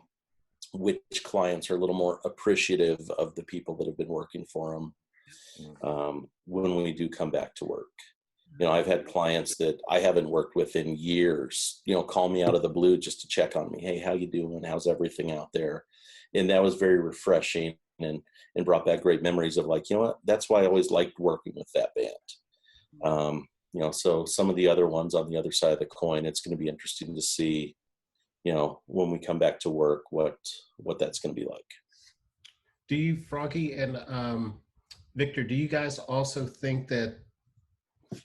which clients are a little more appreciative of the people that have been working for them when we do come back to work. I've had clients that I haven't worked with in years, call me out of the blue just to check on me. Hey, how you doing? How's everything out there? And that was very refreshing and brought back great memories of like, what, that's why I always liked working with that band. So some of the other ones on the other side of the coin, it's going to be interesting to see, when we come back to work, what that's going to be like. Do you, Froggy and Victor, do you guys also think that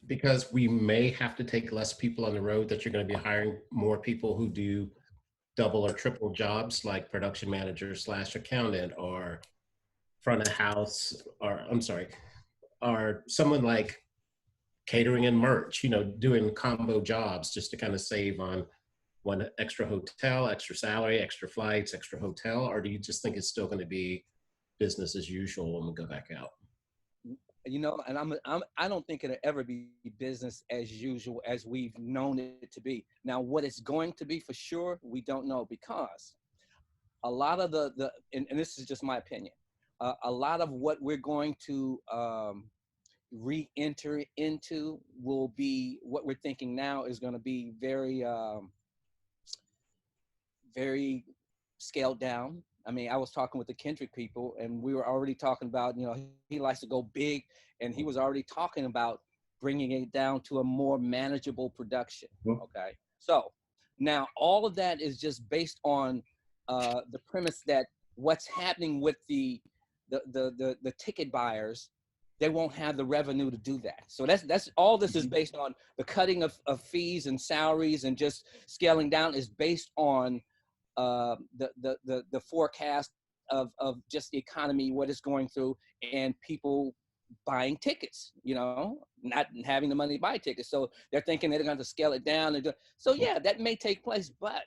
because we may have to take less people on the road, that you're going to be hiring more people who do double or triple jobs like production manager / accountant or front of house, or someone like catering and merch, doing combo jobs just to kind of save on one extra hotel, extra salary, extra flights, extra hotel? Or do you just think it's still going to be business as usual when we go back out? And I don't think it'll ever be business as usual as we've known it to be. Now, what it's going to be for sure, we don't know, because a lot of and this is just my opinion, a lot of what we're going to re-enter into will be what we're thinking now is going to be very, very scaled down. I mean, I was talking with the Kendrick people, and we were already talking about, he likes to go big, and he was already talking about bringing it down to a more manageable production. Okay. So now all of that is just based on the premise that what's happening with the ticket buyers, they won't have the revenue to do that. So that's all this is based on. The cutting of fees and salaries and just scaling down is based on the forecast of just the economy, what it's going through, and people buying tickets, not having the money to buy tickets. So they're thinking they're going to scale it down. So yeah, that may take place, but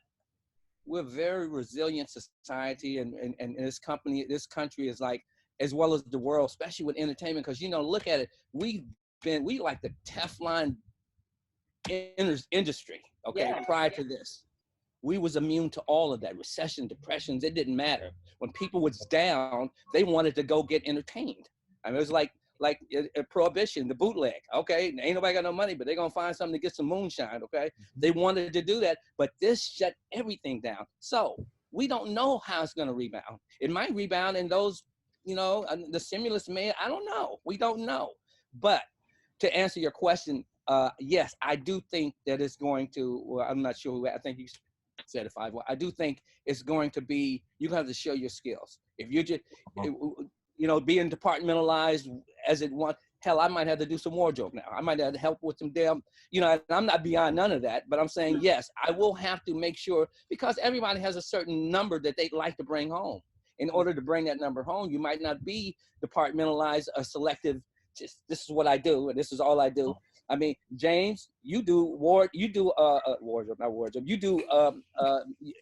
we're a very resilient society, and this country is like, as well as the world, especially with entertainment, because look at it, we like the Teflon industry, okay, prior to this. We was immune to all of that. Recession, depressions, it didn't matter. When people was down, they wanted to go get entertained. I mean, it was like a prohibition, the bootleg. Okay, ain't nobody got no money, but they're gonna find something to get some moonshine. Okay, they wanted to do that, but this shut everything down. So we don't know how it's gonna rebound. It might rebound, and those, the stimulus may. I don't know. We don't know. But to answer your question, yes, I do think that it's going to. Well, I'm not sure. I think you said it 5. Well, I do think it's going to be, you have to show your skills. If you're just, being departmentalized as it wants, hell, I might have to do some wardrobe now. I might have to help with some damn, and I'm not beyond none of that, but I'm saying, yes, I will have to make sure, because everybody has a certain number that they'd like to bring home. In order to bring that number home, you might not be departmentalized or selective. Just, this is what I do, and this is all I do. I mean, James, you do wardrobe, not wardrobe. You do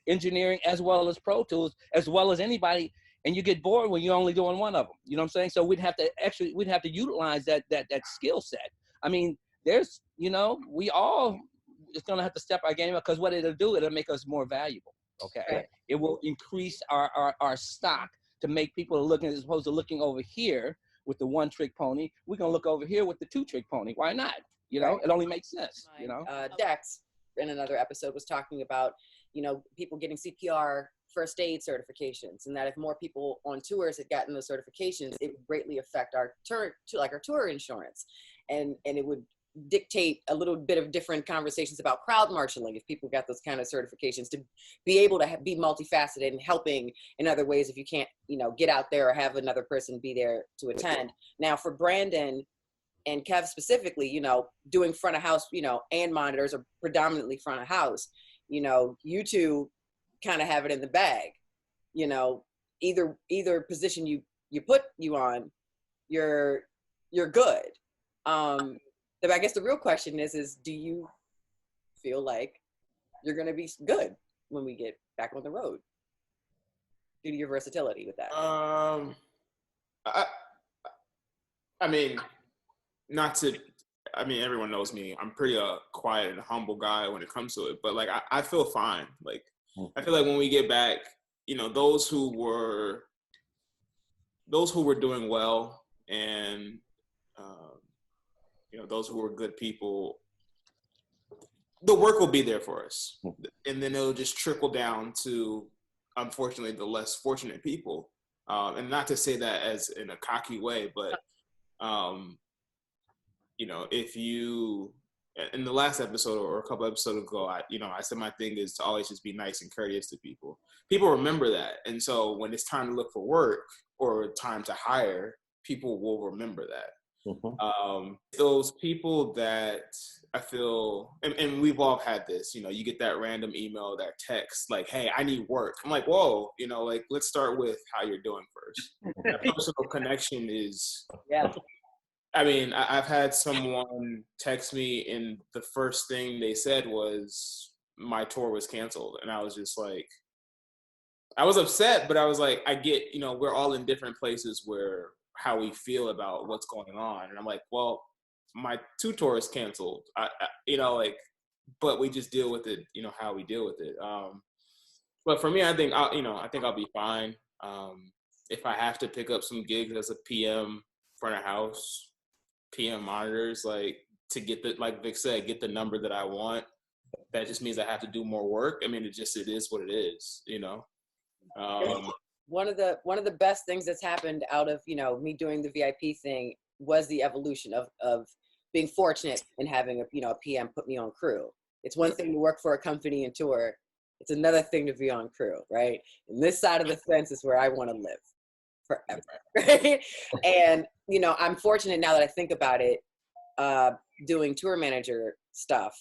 engineering as well as Pro Tools, as well as anybody, and you get bored when you're only doing one of them. You know what I'm saying? So we'd have to utilize that skill set. I mean, there's, we all just gonna have to step our game up, because what it'll do, it'll make us more valuable. Okay, right. It will increase our stock to make people looking, as opposed to looking over here with the one-trick pony. We're gonna look over here with the two-trick pony. Why not? Right. It only makes sense. Dex in another episode was talking about, people getting CPR first aid certifications, and that if more people on tours had gotten those certifications, it would greatly affect our tour insurance, and it would dictate a little bit of different conversations about crowd marshaling if people got those kind of certifications, to be able to be multifaceted and helping in other ways if you can't, get out there or have another person be there to attend. Now for Brandon and Kev specifically, doing front of house, and monitors are predominantly front of house. You two kind of have it in the bag. Either position you put you on, you're good. I guess the real question is do you feel like you're going to be good when we get back on the road due to your versatility with that? I mean, everyone knows me. I'm pretty quiet and humble guy when it comes to it, but like, I feel fine. Like, I feel like when we get back, those who were doing well, and those who were good people, the work will be there for us, and then it'll just trickle down to, unfortunately, the less fortunate people. And not to say that as in a cocky way, but if you, in the last episode or a couple episodes ago, I said my thing is to always just be nice and courteous to people. People remember that, and so when it's time to look for work or time to hire, people will remember that. Those people that I feel, and we've all had this, you get that random email, that text, like, hey, I need work. I'm like, whoa, like, let's start with how you're doing first. That personal connection is, I mean, I've had someone text me, and the first thing they said was my tour was canceled. And I was just like, I was upset, but I was like, I get, we're all in different places where how we feel about what's going on. And I'm like, well, my 2 tours canceled, but we just deal with it, how we deal with it. But for me, I think I'll be fine. If I have to pick up some gigs as a PM front of house, PM monitors, like, to get like Vic said, get the number that I want, that just means I have to do more work. I mean, it is what it is, One of the best things that's happened out of me doing the VIP thing was the evolution of being fortunate and having a PM put me on crew. It's one thing to work for a company and tour. It's another thing to be on crew, right? And this side of the fence is where I want to live forever, right? And I'm fortunate now that I think about it, doing tour manager stuff,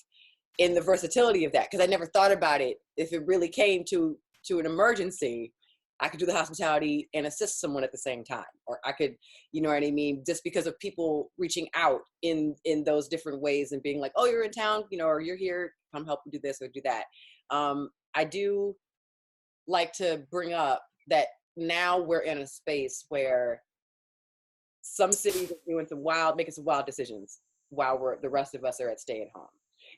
in the versatility of that, because I never thought about it. If it really came to an emergency, I could do the hospitality and assist someone at the same time. Or I could, you know what I mean? Just because of people reaching out in those different ways and being like, oh, you're in town, or you're here, come help do this or do that. I do like to bring up that now we're in a space where some cities are doing making some wild decisions while the rest of us are at stay at home.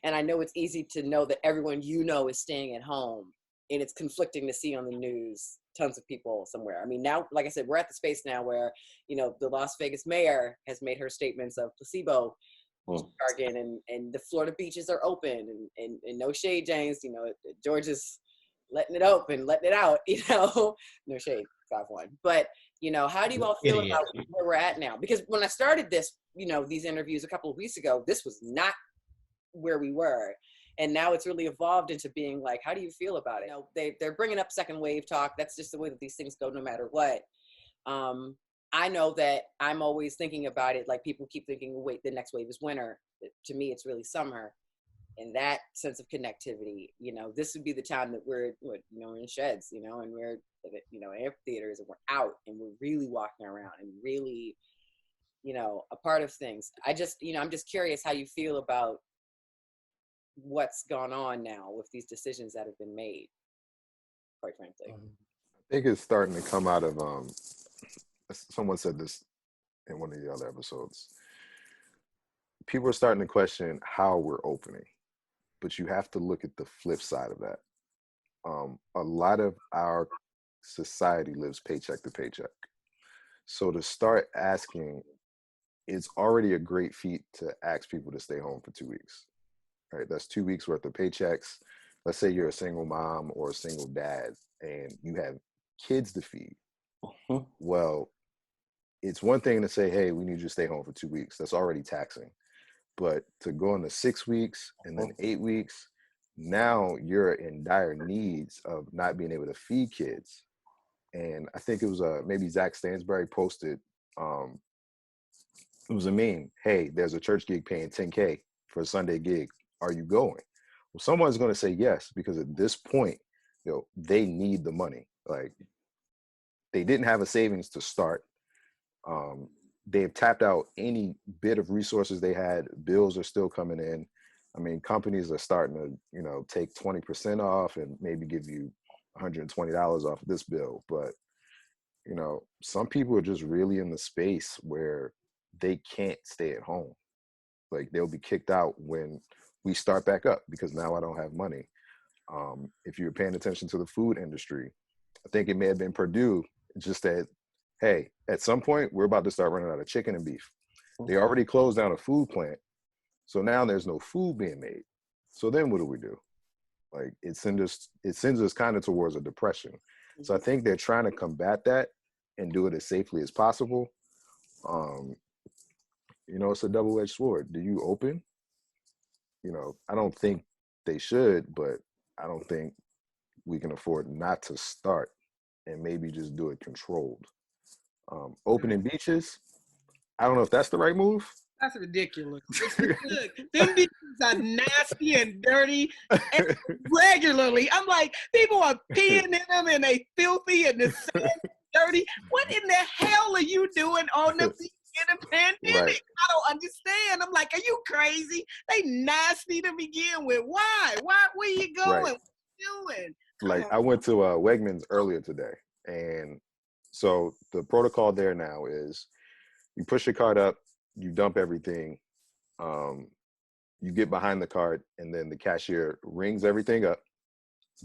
And I know it's easy to know that everyone is staying at home, and it's conflicting to see on the news tons of people somewhere. I mean, now, like I said, we're at the space now where, the Las Vegas mayor has made her statements of placebo jargon, and the Florida beaches are open, and no shade, James, Georgia's letting it open, letting it out, no shade, 5-1. But, how do you all feel about where we're at now? Because when I started this, these interviews a couple of weeks ago, this was not where we were. And now it's really evolved into being like, how do you feel about it? They're bringing up second wave talk. That's just the way that these things go, no matter what. I know that I'm always thinking about it. Like, people keep thinking, wait, the next wave is winter. To me, it's really summer. And that sense of connectivity, this would be the time that we're in sheds, and we're, amphitheaters, and we're out, and we're really walking around and really, a part of things. I just, I'm just curious how you feel about what's gone on now with these decisions that have been made, quite frankly. I think it's starting to come out of, someone said this in one of the other episodes. People are starting to question how we're opening, but you have to look at the flip side of that. A lot of our society lives paycheck to paycheck. So to start asking, it's already a great feat to ask people to stay home for 2 weeks. Right, that's 2 weeks worth of paychecks. Let's say you're a single mom or a single dad and you have kids to feed. Well, it's one thing to say, hey, we need you to stay home for 2 weeks. That's already taxing. But to go into 6 weeks and then 8 weeks, now you're in dire needs of not being able to feed kids. And I think it was maybe Zach Stansbury posted, it was a meme. Hey, there's a church gig paying $10K for a Sunday gig. Are you going? Well, someone's going to say yes, because at this point, they need the money. Like, they didn't have a savings to start. They've tapped out any bit of resources they had. Bills are still coming in. I mean, companies are starting to, take 20% off and maybe give you $120 off this bill. But, some people are just really in the space where they can't stay at home. Like, they'll be kicked out when we start back up because now I don't have money. If you're paying attention to the food industry, I think it may have been Purdue, just that, hey, at some point we're about to start running out of chicken and beef. They already closed down a food plant, so now there's no food being made. So then what do? Like it sends us kind of towards a depression. So I think they're trying to combat that and do it as safely as possible. You know, it's a double-edged sword. Do you open? You know, I don't think they should, but I don't think we can afford not to start and maybe just do it controlled. Opening beaches, I don't know if that's the right move. That's ridiculous. Look, them beaches are nasty and dirty and regularly. I'm like, people are peeing in them and they filthy and the sand is dirty. What in the hell are you doing on the beach in a pandemic? Right. I don't understand. I'm like, are you crazy? They nasty to begin with. Why? Where you going? Right. What you doing? Like I went to Wegmans earlier today, and so the protocol there now is you push your cart up, you dump everything, you get behind the cart, and then the cashier rings everything up,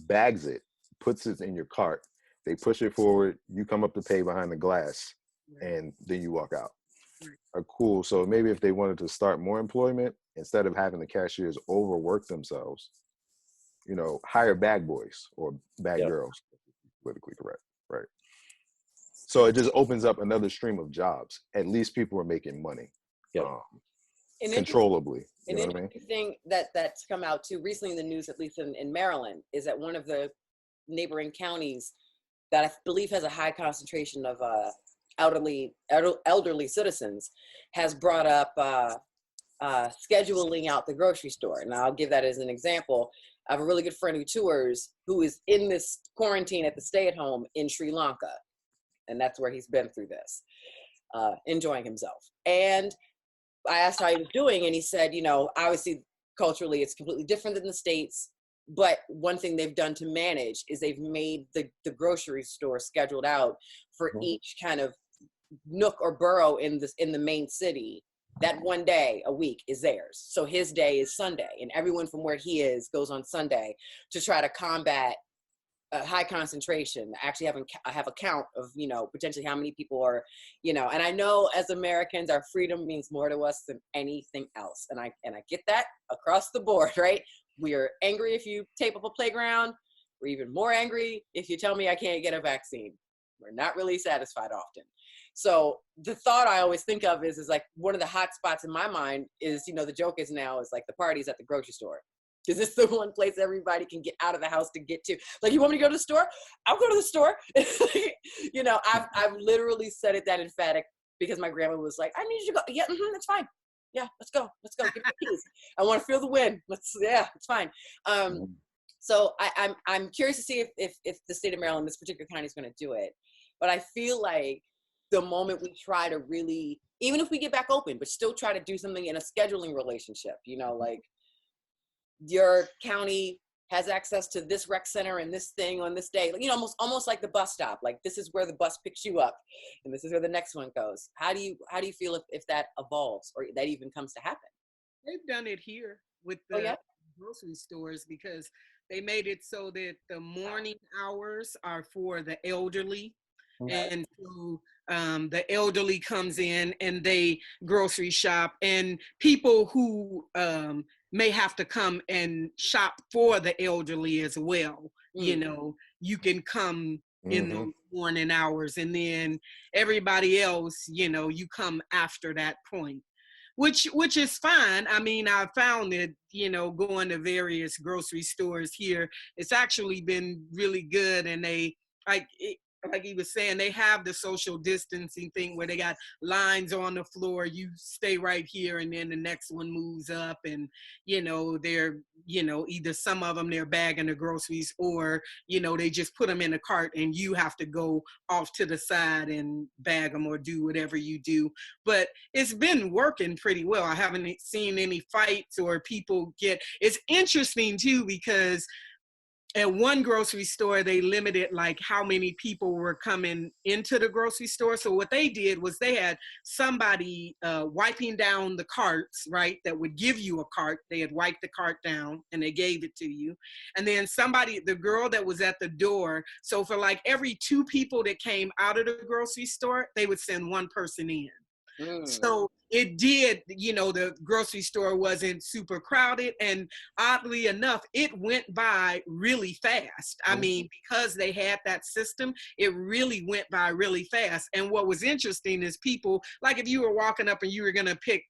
bags it, puts it in your cart. They push it forward, you come up to pay behind the glass, and then you walk out. Cool. So maybe if they wanted to start more employment, instead of having the cashiers overwork themselves, you know, hire bag boys or bag girls, politically correct, right? So it just opens up another stream of jobs. At least people are making money, controllably. You know what I mean? Thing that's come out too recently in the news, at least in Maryland, is that one of the neighboring counties that I believe has a high concentration of elderly citizens has brought up scheduling out the grocery store. And I'll give that as an example. I have a really good friend who tours, who is in this quarantine at the stay-at-home in Sri Lanka. And that's where he's been through this, enjoying himself. And I asked how he was doing, and he said, you know, obviously culturally it's completely different than the States, but one thing they've done to manage is they've made the grocery store scheduled out for each kind of nook or borough in the main city. That one day a week is theirs. So his day is Sunday, and everyone from where he is goes on Sunday to try to combat high concentration. Actually have a count of, you know, potentially how many people are, you know, and I know as Americans, our freedom means more to us than anything else. And I get that across the board, right? We are angry if you tape up a playground. We're even more angry if you tell me I can't get a vaccine. We're not really satisfied often. So the thought I always think of is like one of the hot spots in my mind is, you know, the joke is now is like the parties at the grocery store. Because it's the one place everybody can get out of the house to get to. Like, you want me to go to the store? I'll go to the store. You know, I've literally said it that emphatic because my grandma was like, I need you to go. Yeah, that's fine. Yeah, let's go. Give me the keys. I want to feel the wind. It's fine. So I'm curious to see if the state of Maryland, this particular county, is going to do it. But I feel like the moment we try to really, even if we get back open, but still try to do something in a scheduling relationship, you know, like, your county has access to this rec center and this thing on this day, you know, almost like the bus stop. Like, this is where the bus picks you up and this is where the next one goes. How do you feel if that evolves or that even comes to happen? They've done it here with the grocery stores because they made it so that the morning hours are for the elderly. And so the elderly comes in and they grocery shop, and people who may have to come and shop for the elderly as well. You know, you can come in the morning hours, and then everybody else, you know, you come after that point, which is fine. I mean, I found that, you know, going to various grocery stores here, it's actually been really good. And they like he was saying, they have the social distancing thing where they got lines on the floor. You stay right here, and then the next one moves up, and, you know, they're, you know, either some of them, they're bagging the groceries, or, you know, they just put them in a cart and you have to go off to the side and bag them or do whatever you do. But it's been working pretty well. I haven't seen any fights or people it's interesting too, because at one grocery store, they limited like how many people were coming into the grocery store. So what they did was they had somebody wiping down the carts, right? That would give you a cart. They had wiped the cart down and they gave it to you. And then somebody, the girl that was at the door, so for like every 2 people that came out of the grocery store, they would send 1 person in. So it did, you know, the grocery store wasn't super crowded. And oddly enough, it went by really fast. I mean, because they had that system, it really went by really fast. And what was interesting is people, like if you were walking up and you were going to pick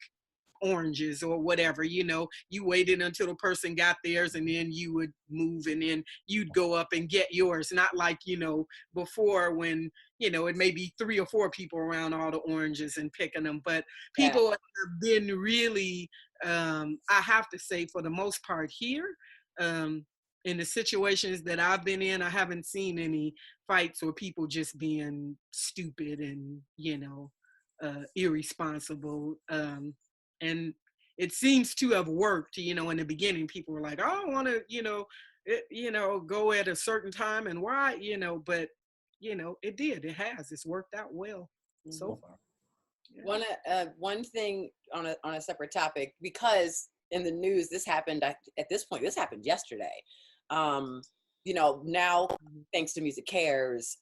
oranges or whatever, you know, you waited until the person got theirs and then you would move and then you'd go up and get yours. Not like, you know, before when, you know, it may be 3 or 4 people around all the oranges and picking them. But people have been really, I have to say, for the most part here, in the situations that I've been in, I haven't seen any fights or people just being stupid and, you know, irresponsible. And it seems to have worked. You know, in the beginning, people were like, "Oh, I want to, go at a certain time and why, you know," but you know, it did. It has. It's worked out well so far. Yeah. One thing on a separate topic, because in the news, this happened at this point. This happened yesterday. You know, now thanks to Music Cares,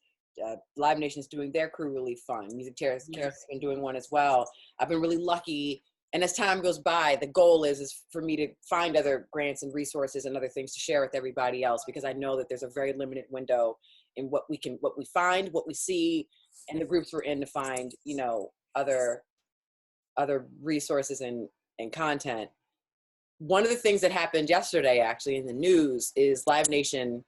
Live Nation's doing their Crew Relief Fund. Music Cares has been doing one as well. I've been really lucky. And as time goes by, the goal is for me to find other grants and resources and other things to share with everybody else, because I know that there's a very limited window in what we find, what we see, and the groups we're in to find, you know, other resources and content. One of the things that happened yesterday, actually, in the news is Live Nation,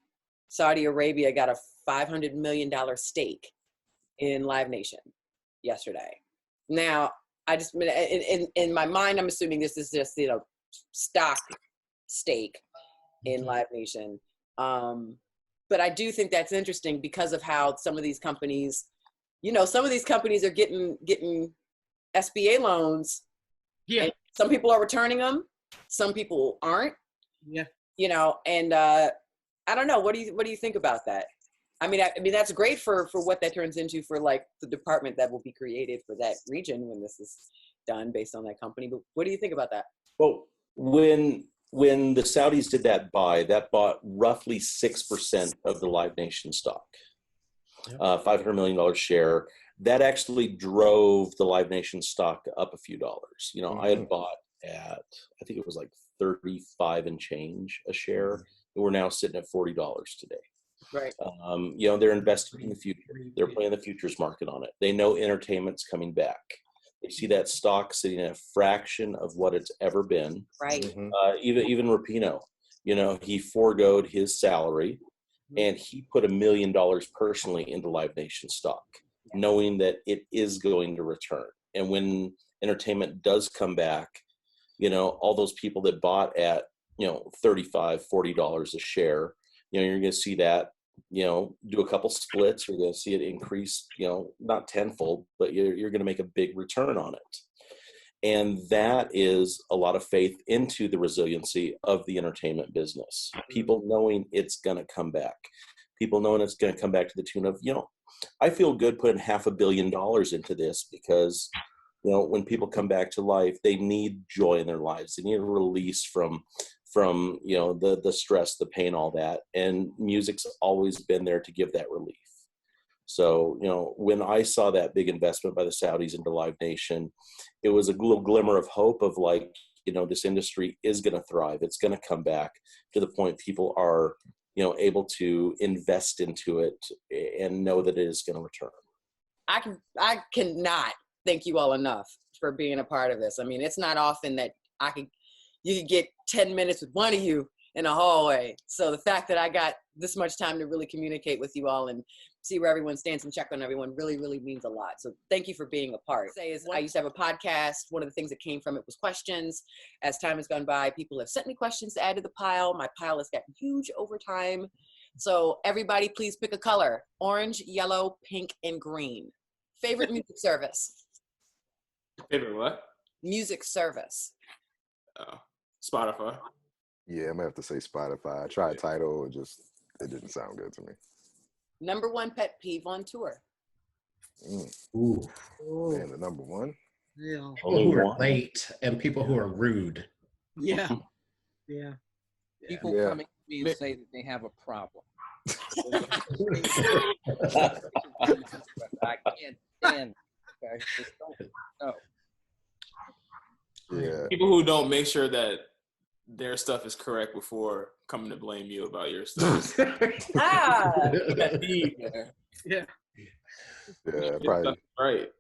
Saudi Arabia got a $500 million stake in Live Nation yesterday. Now, I just, in my mind, I'm assuming this is just, you know, stock stake in Live Nation. But I do think that's interesting because of how some of these companies, you know, some of these companies are getting SBA loans. Yeah. And some people are returning them. Some people aren't. Yeah. You know, and I don't know. What do you think about that? I mean, that's great for what that turns into for like the department that will be created for that region when this is done based on that company. But what do you think about that? Well, when the Saudis did that bought roughly 6% of the Live Nation stock, $500 million share. That actually drove the Live Nation stock up a few dollars. You know, I had bought at, I think it was like 35 and change a share. And we're now sitting at $40 today. Right. You know, they're investing in the future. They're playing the futures market on it. They know entertainment's coming back. They see that stock sitting at a fraction of what it's ever been. Right. Even Rapinoe, you know, he foregoed his salary and he put $1 million personally into Live Nation stock, knowing that it is going to return. And when entertainment does come back, you know, all those people that bought at, you know, $35, $40 a share, you know, you're going to see that, you know, do a couple splits. You're going to see it increase, you know, not tenfold, but you're going to make a big return on it. And that is a lot of faith into the resiliency of the entertainment business. People knowing it's going to come back. People knowing it's going to come back to the tune of, you know, I feel good putting $500 million into this because, you know, when people come back to life, they need joy in their lives. They need a release from you know, the stress, the pain, all that. And music's always been there to give that relief. So, you know, when I saw that big investment by the Saudis into Live Nation, it was a little glimmer of hope of like, you know, this industry is going to thrive. It's going to come back to the point people are, you know, able to invest into it and know that it is going to return. I cannot thank you all enough for being a part of this. I mean, it's not often that you could get 10 minutes with one of you in a hallway. So the fact that I got this much time to really communicate with you all and see where everyone stands and check on everyone really, really means a lot. So thank you for being a part. I used to have a podcast. One of the things that came from it was questions. As time has gone by, people have sent me questions to add to the pile. My pile has gotten huge over time. So everybody, please pick a color: orange, yellow, pink, and green. Favorite music service? Favorite what? Music service. Spotify. Yeah, I'm gonna have to say Spotify. I tried Tidal, it just it didn't sound good to me. Number one pet peeve on tour. Ooh. Man, the number one. Yeah. People who are late and people who are rude. Yeah. Yeah. People Yeah. coming to me and say that they have a problem. I can't stand it. Okay? Just don't. No. Yeah. People who don't make sure that their stuff is correct before coming to blame you about your stuff. Ah, Yeah. Yeah, probably. Right.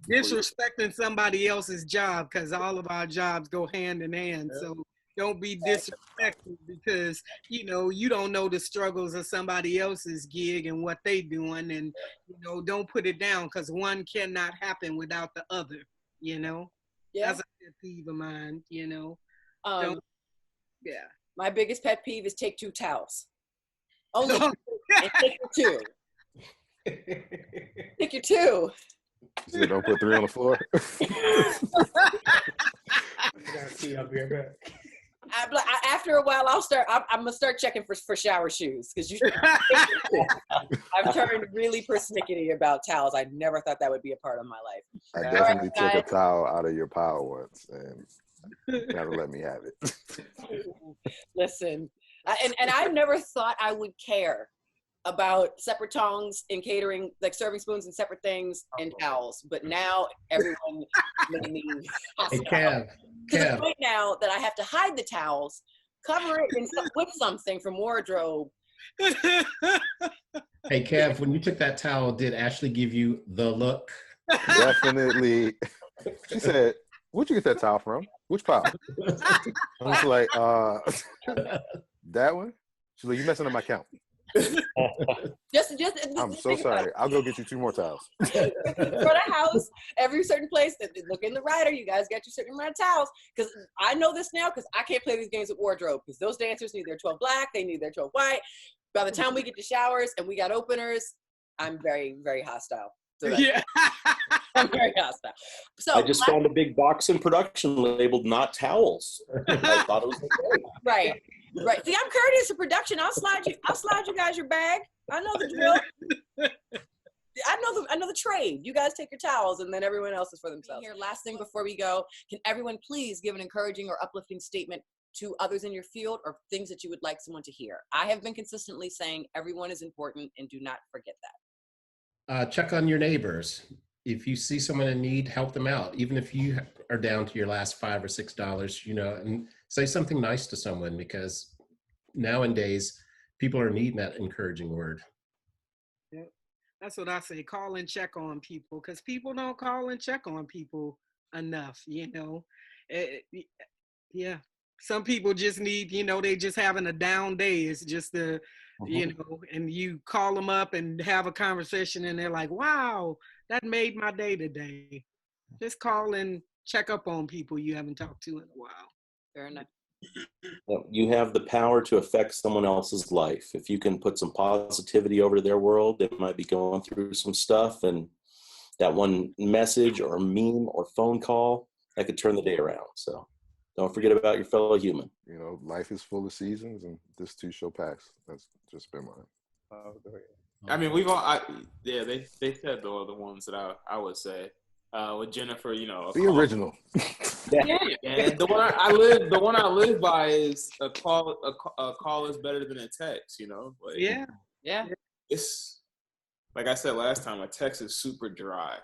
Disrespecting somebody else's job, because all of our jobs go hand in hand. So don't be disrespectful because, you know, you don't know the struggles of somebody else's gig and what they doing. And, you know, don't put it down because one cannot happen without the other, you know. yeah. That's a pet peeve of mine, you know. Don't, yeah. My biggest pet peeve is take 2 towels. Only 2. And take your 2. Take your 2. So don't put 3 on the floor. After a while, I'm gonna start checking for shower shoes because I've turned really persnickety about towels. I never thought that would be a part of my life. I definitely took a towel out of your pile once, and you gotta let me have it. Listen, and I never thought I would care about separate tongs in catering, like serving spoons and separate things and towels. But now everyone made me Hey, hostile. Kev. To the point now that I have to hide the towels, cover it with something from wardrobe. Hey, Kev, when you took that towel, did Ashley give you the look? Definitely. She said, "Where'd you get that towel from? Which pile?" I was like, that one? She's like, "You messing up my count." I'm so sorry. I'll go get you 2 more towels. For the house, every certain place, look in the rider, you guys got your certain amount of towels. Because I know this now because I can't play these games with wardrobe because those dancers need their 12 black, they need their 12 white. By the time we get to showers and we got openers, I'm very, very hostile. So Yeah. I'm very hostile. So I just found a big box in production labeled "not towels." I thought it was okay. Right. Right. See, I'm courteous to production. I'll slide you guys your bag. I know the drill. I know the trade. You guys take your towels and then everyone else is for themselves. Here, last thing before we go, can everyone please give an encouraging or uplifting statement to others in your field or things that you would like someone to hear? I have been consistently saying everyone is important and do not forget that. Check on your neighbors. If you see someone in need, help them out. Even if you are down to your last $5 or $6, you know, and say something nice to someone because nowadays people are needing that encouraging word. Yeah. That's what I say. Call and check on people because people don't call and check on people enough, you know. Yeah. Some people just need, you know, they just having a down day. It's just the, you know, and you call them up and have a conversation and they're like, wow, that made my day today. Just call and check up on people you haven't talked to in a while. Fair enough. You have the power to affect someone else's life. If you can put some positivity over to their world, they might be going through some stuff, and that one message or meme or phone call that could turn the day around. So don't forget about your fellow human. You know, life is full of seasons, and this too shall pass. That's just been mine. I mean, they said the other ones that I would say. With Jennifer, you know, Be original. Yeah, and the one I live by is a call is better than a text. You know, like, yeah. It's like I said last time, a text is super dry.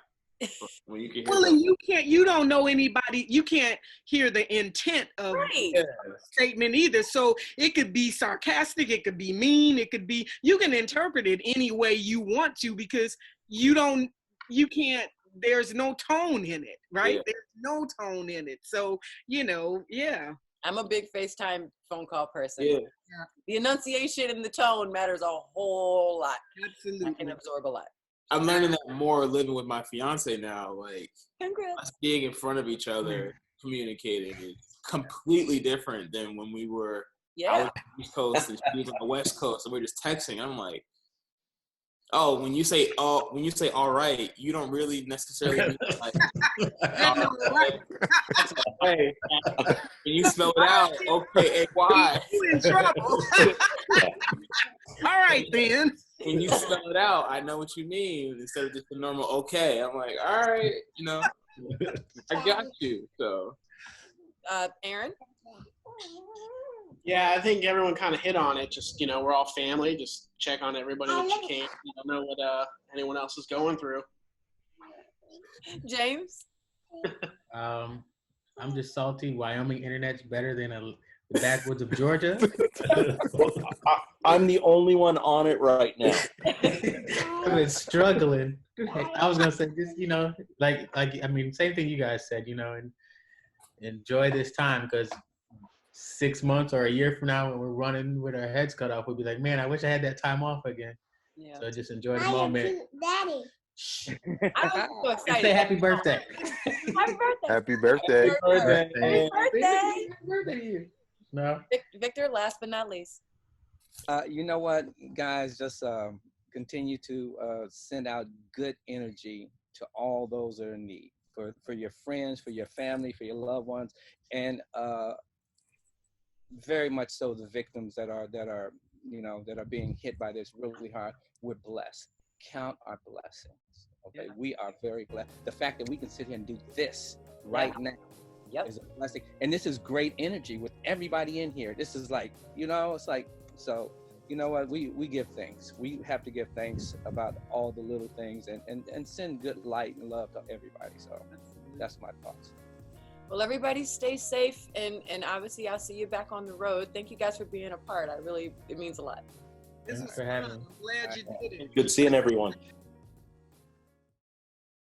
When you can hear Well, and you don't know anybody. You can't hear the intent of the statement either. So it could be sarcastic. It could be mean. It could be. You can interpret it any way you want to because you can't. There's no tone in it, right? Yeah. There's no tone in it. So, you know, yeah. I'm a big FaceTime phone call person. Yeah. The enunciation and the tone matters a whole lot. Absolutely. I can absorb a lot. I'm learning that more living with my fiance now. Like, Congrats. us being in front of each other, communicating is completely different than when we were. I was on the East Coast and she was on the West Coast, and we're just texting. I'm like, oh, when you say all right, you don't really necessarily mean like, hey, can you spell it out? Okay, why? You in trouble. All right then. When you spell it out, I know what you mean instead of just the normal okay. I'm like, all right, you know, I got you. So, Aaron? Yeah, I think everyone kind of hit on it. Just, you know, we're all family. Just check on everybody that you can. You don't know what anyone else is going through. James? I'm just salty. Wyoming internet's better than the backwoods of Georgia. I'm the only one on it right now. I've been struggling. I was gonna say just, you know, like I mean, same thing you guys said, you know, and enjoy this time, because 6 months or a year from now when we're running with our heads cut off, we'll be like, man, I wish I had that time off again. Yeah. So just enjoy the moment. I was so And excited. say happy birthday. Happy birthday. Happy birthday. Happy birthday. Birthday. No. Victor, last but not least. You know what, guys, just continue to send out good energy to all those that are in need, for your friends, for your family, for your loved ones, and very much so the victims that are being hit by this really hard. We're blessed. Count our blessings. Okay, we are very blessed. The fact that we can sit here and do this right now is a blessing, and this is great energy with everybody in here. This is like, you know, it's like, so you know what, we give thanks. We have to give thanks about all the little things, and send good light and love to everybody. So that's my thoughts. Well, everybody stay safe, and obviously I'll see you back on the road. Thank you guys for being a part. It means a lot. This Thanks is for having fun. me. I'm glad you did it. Good seeing everyone.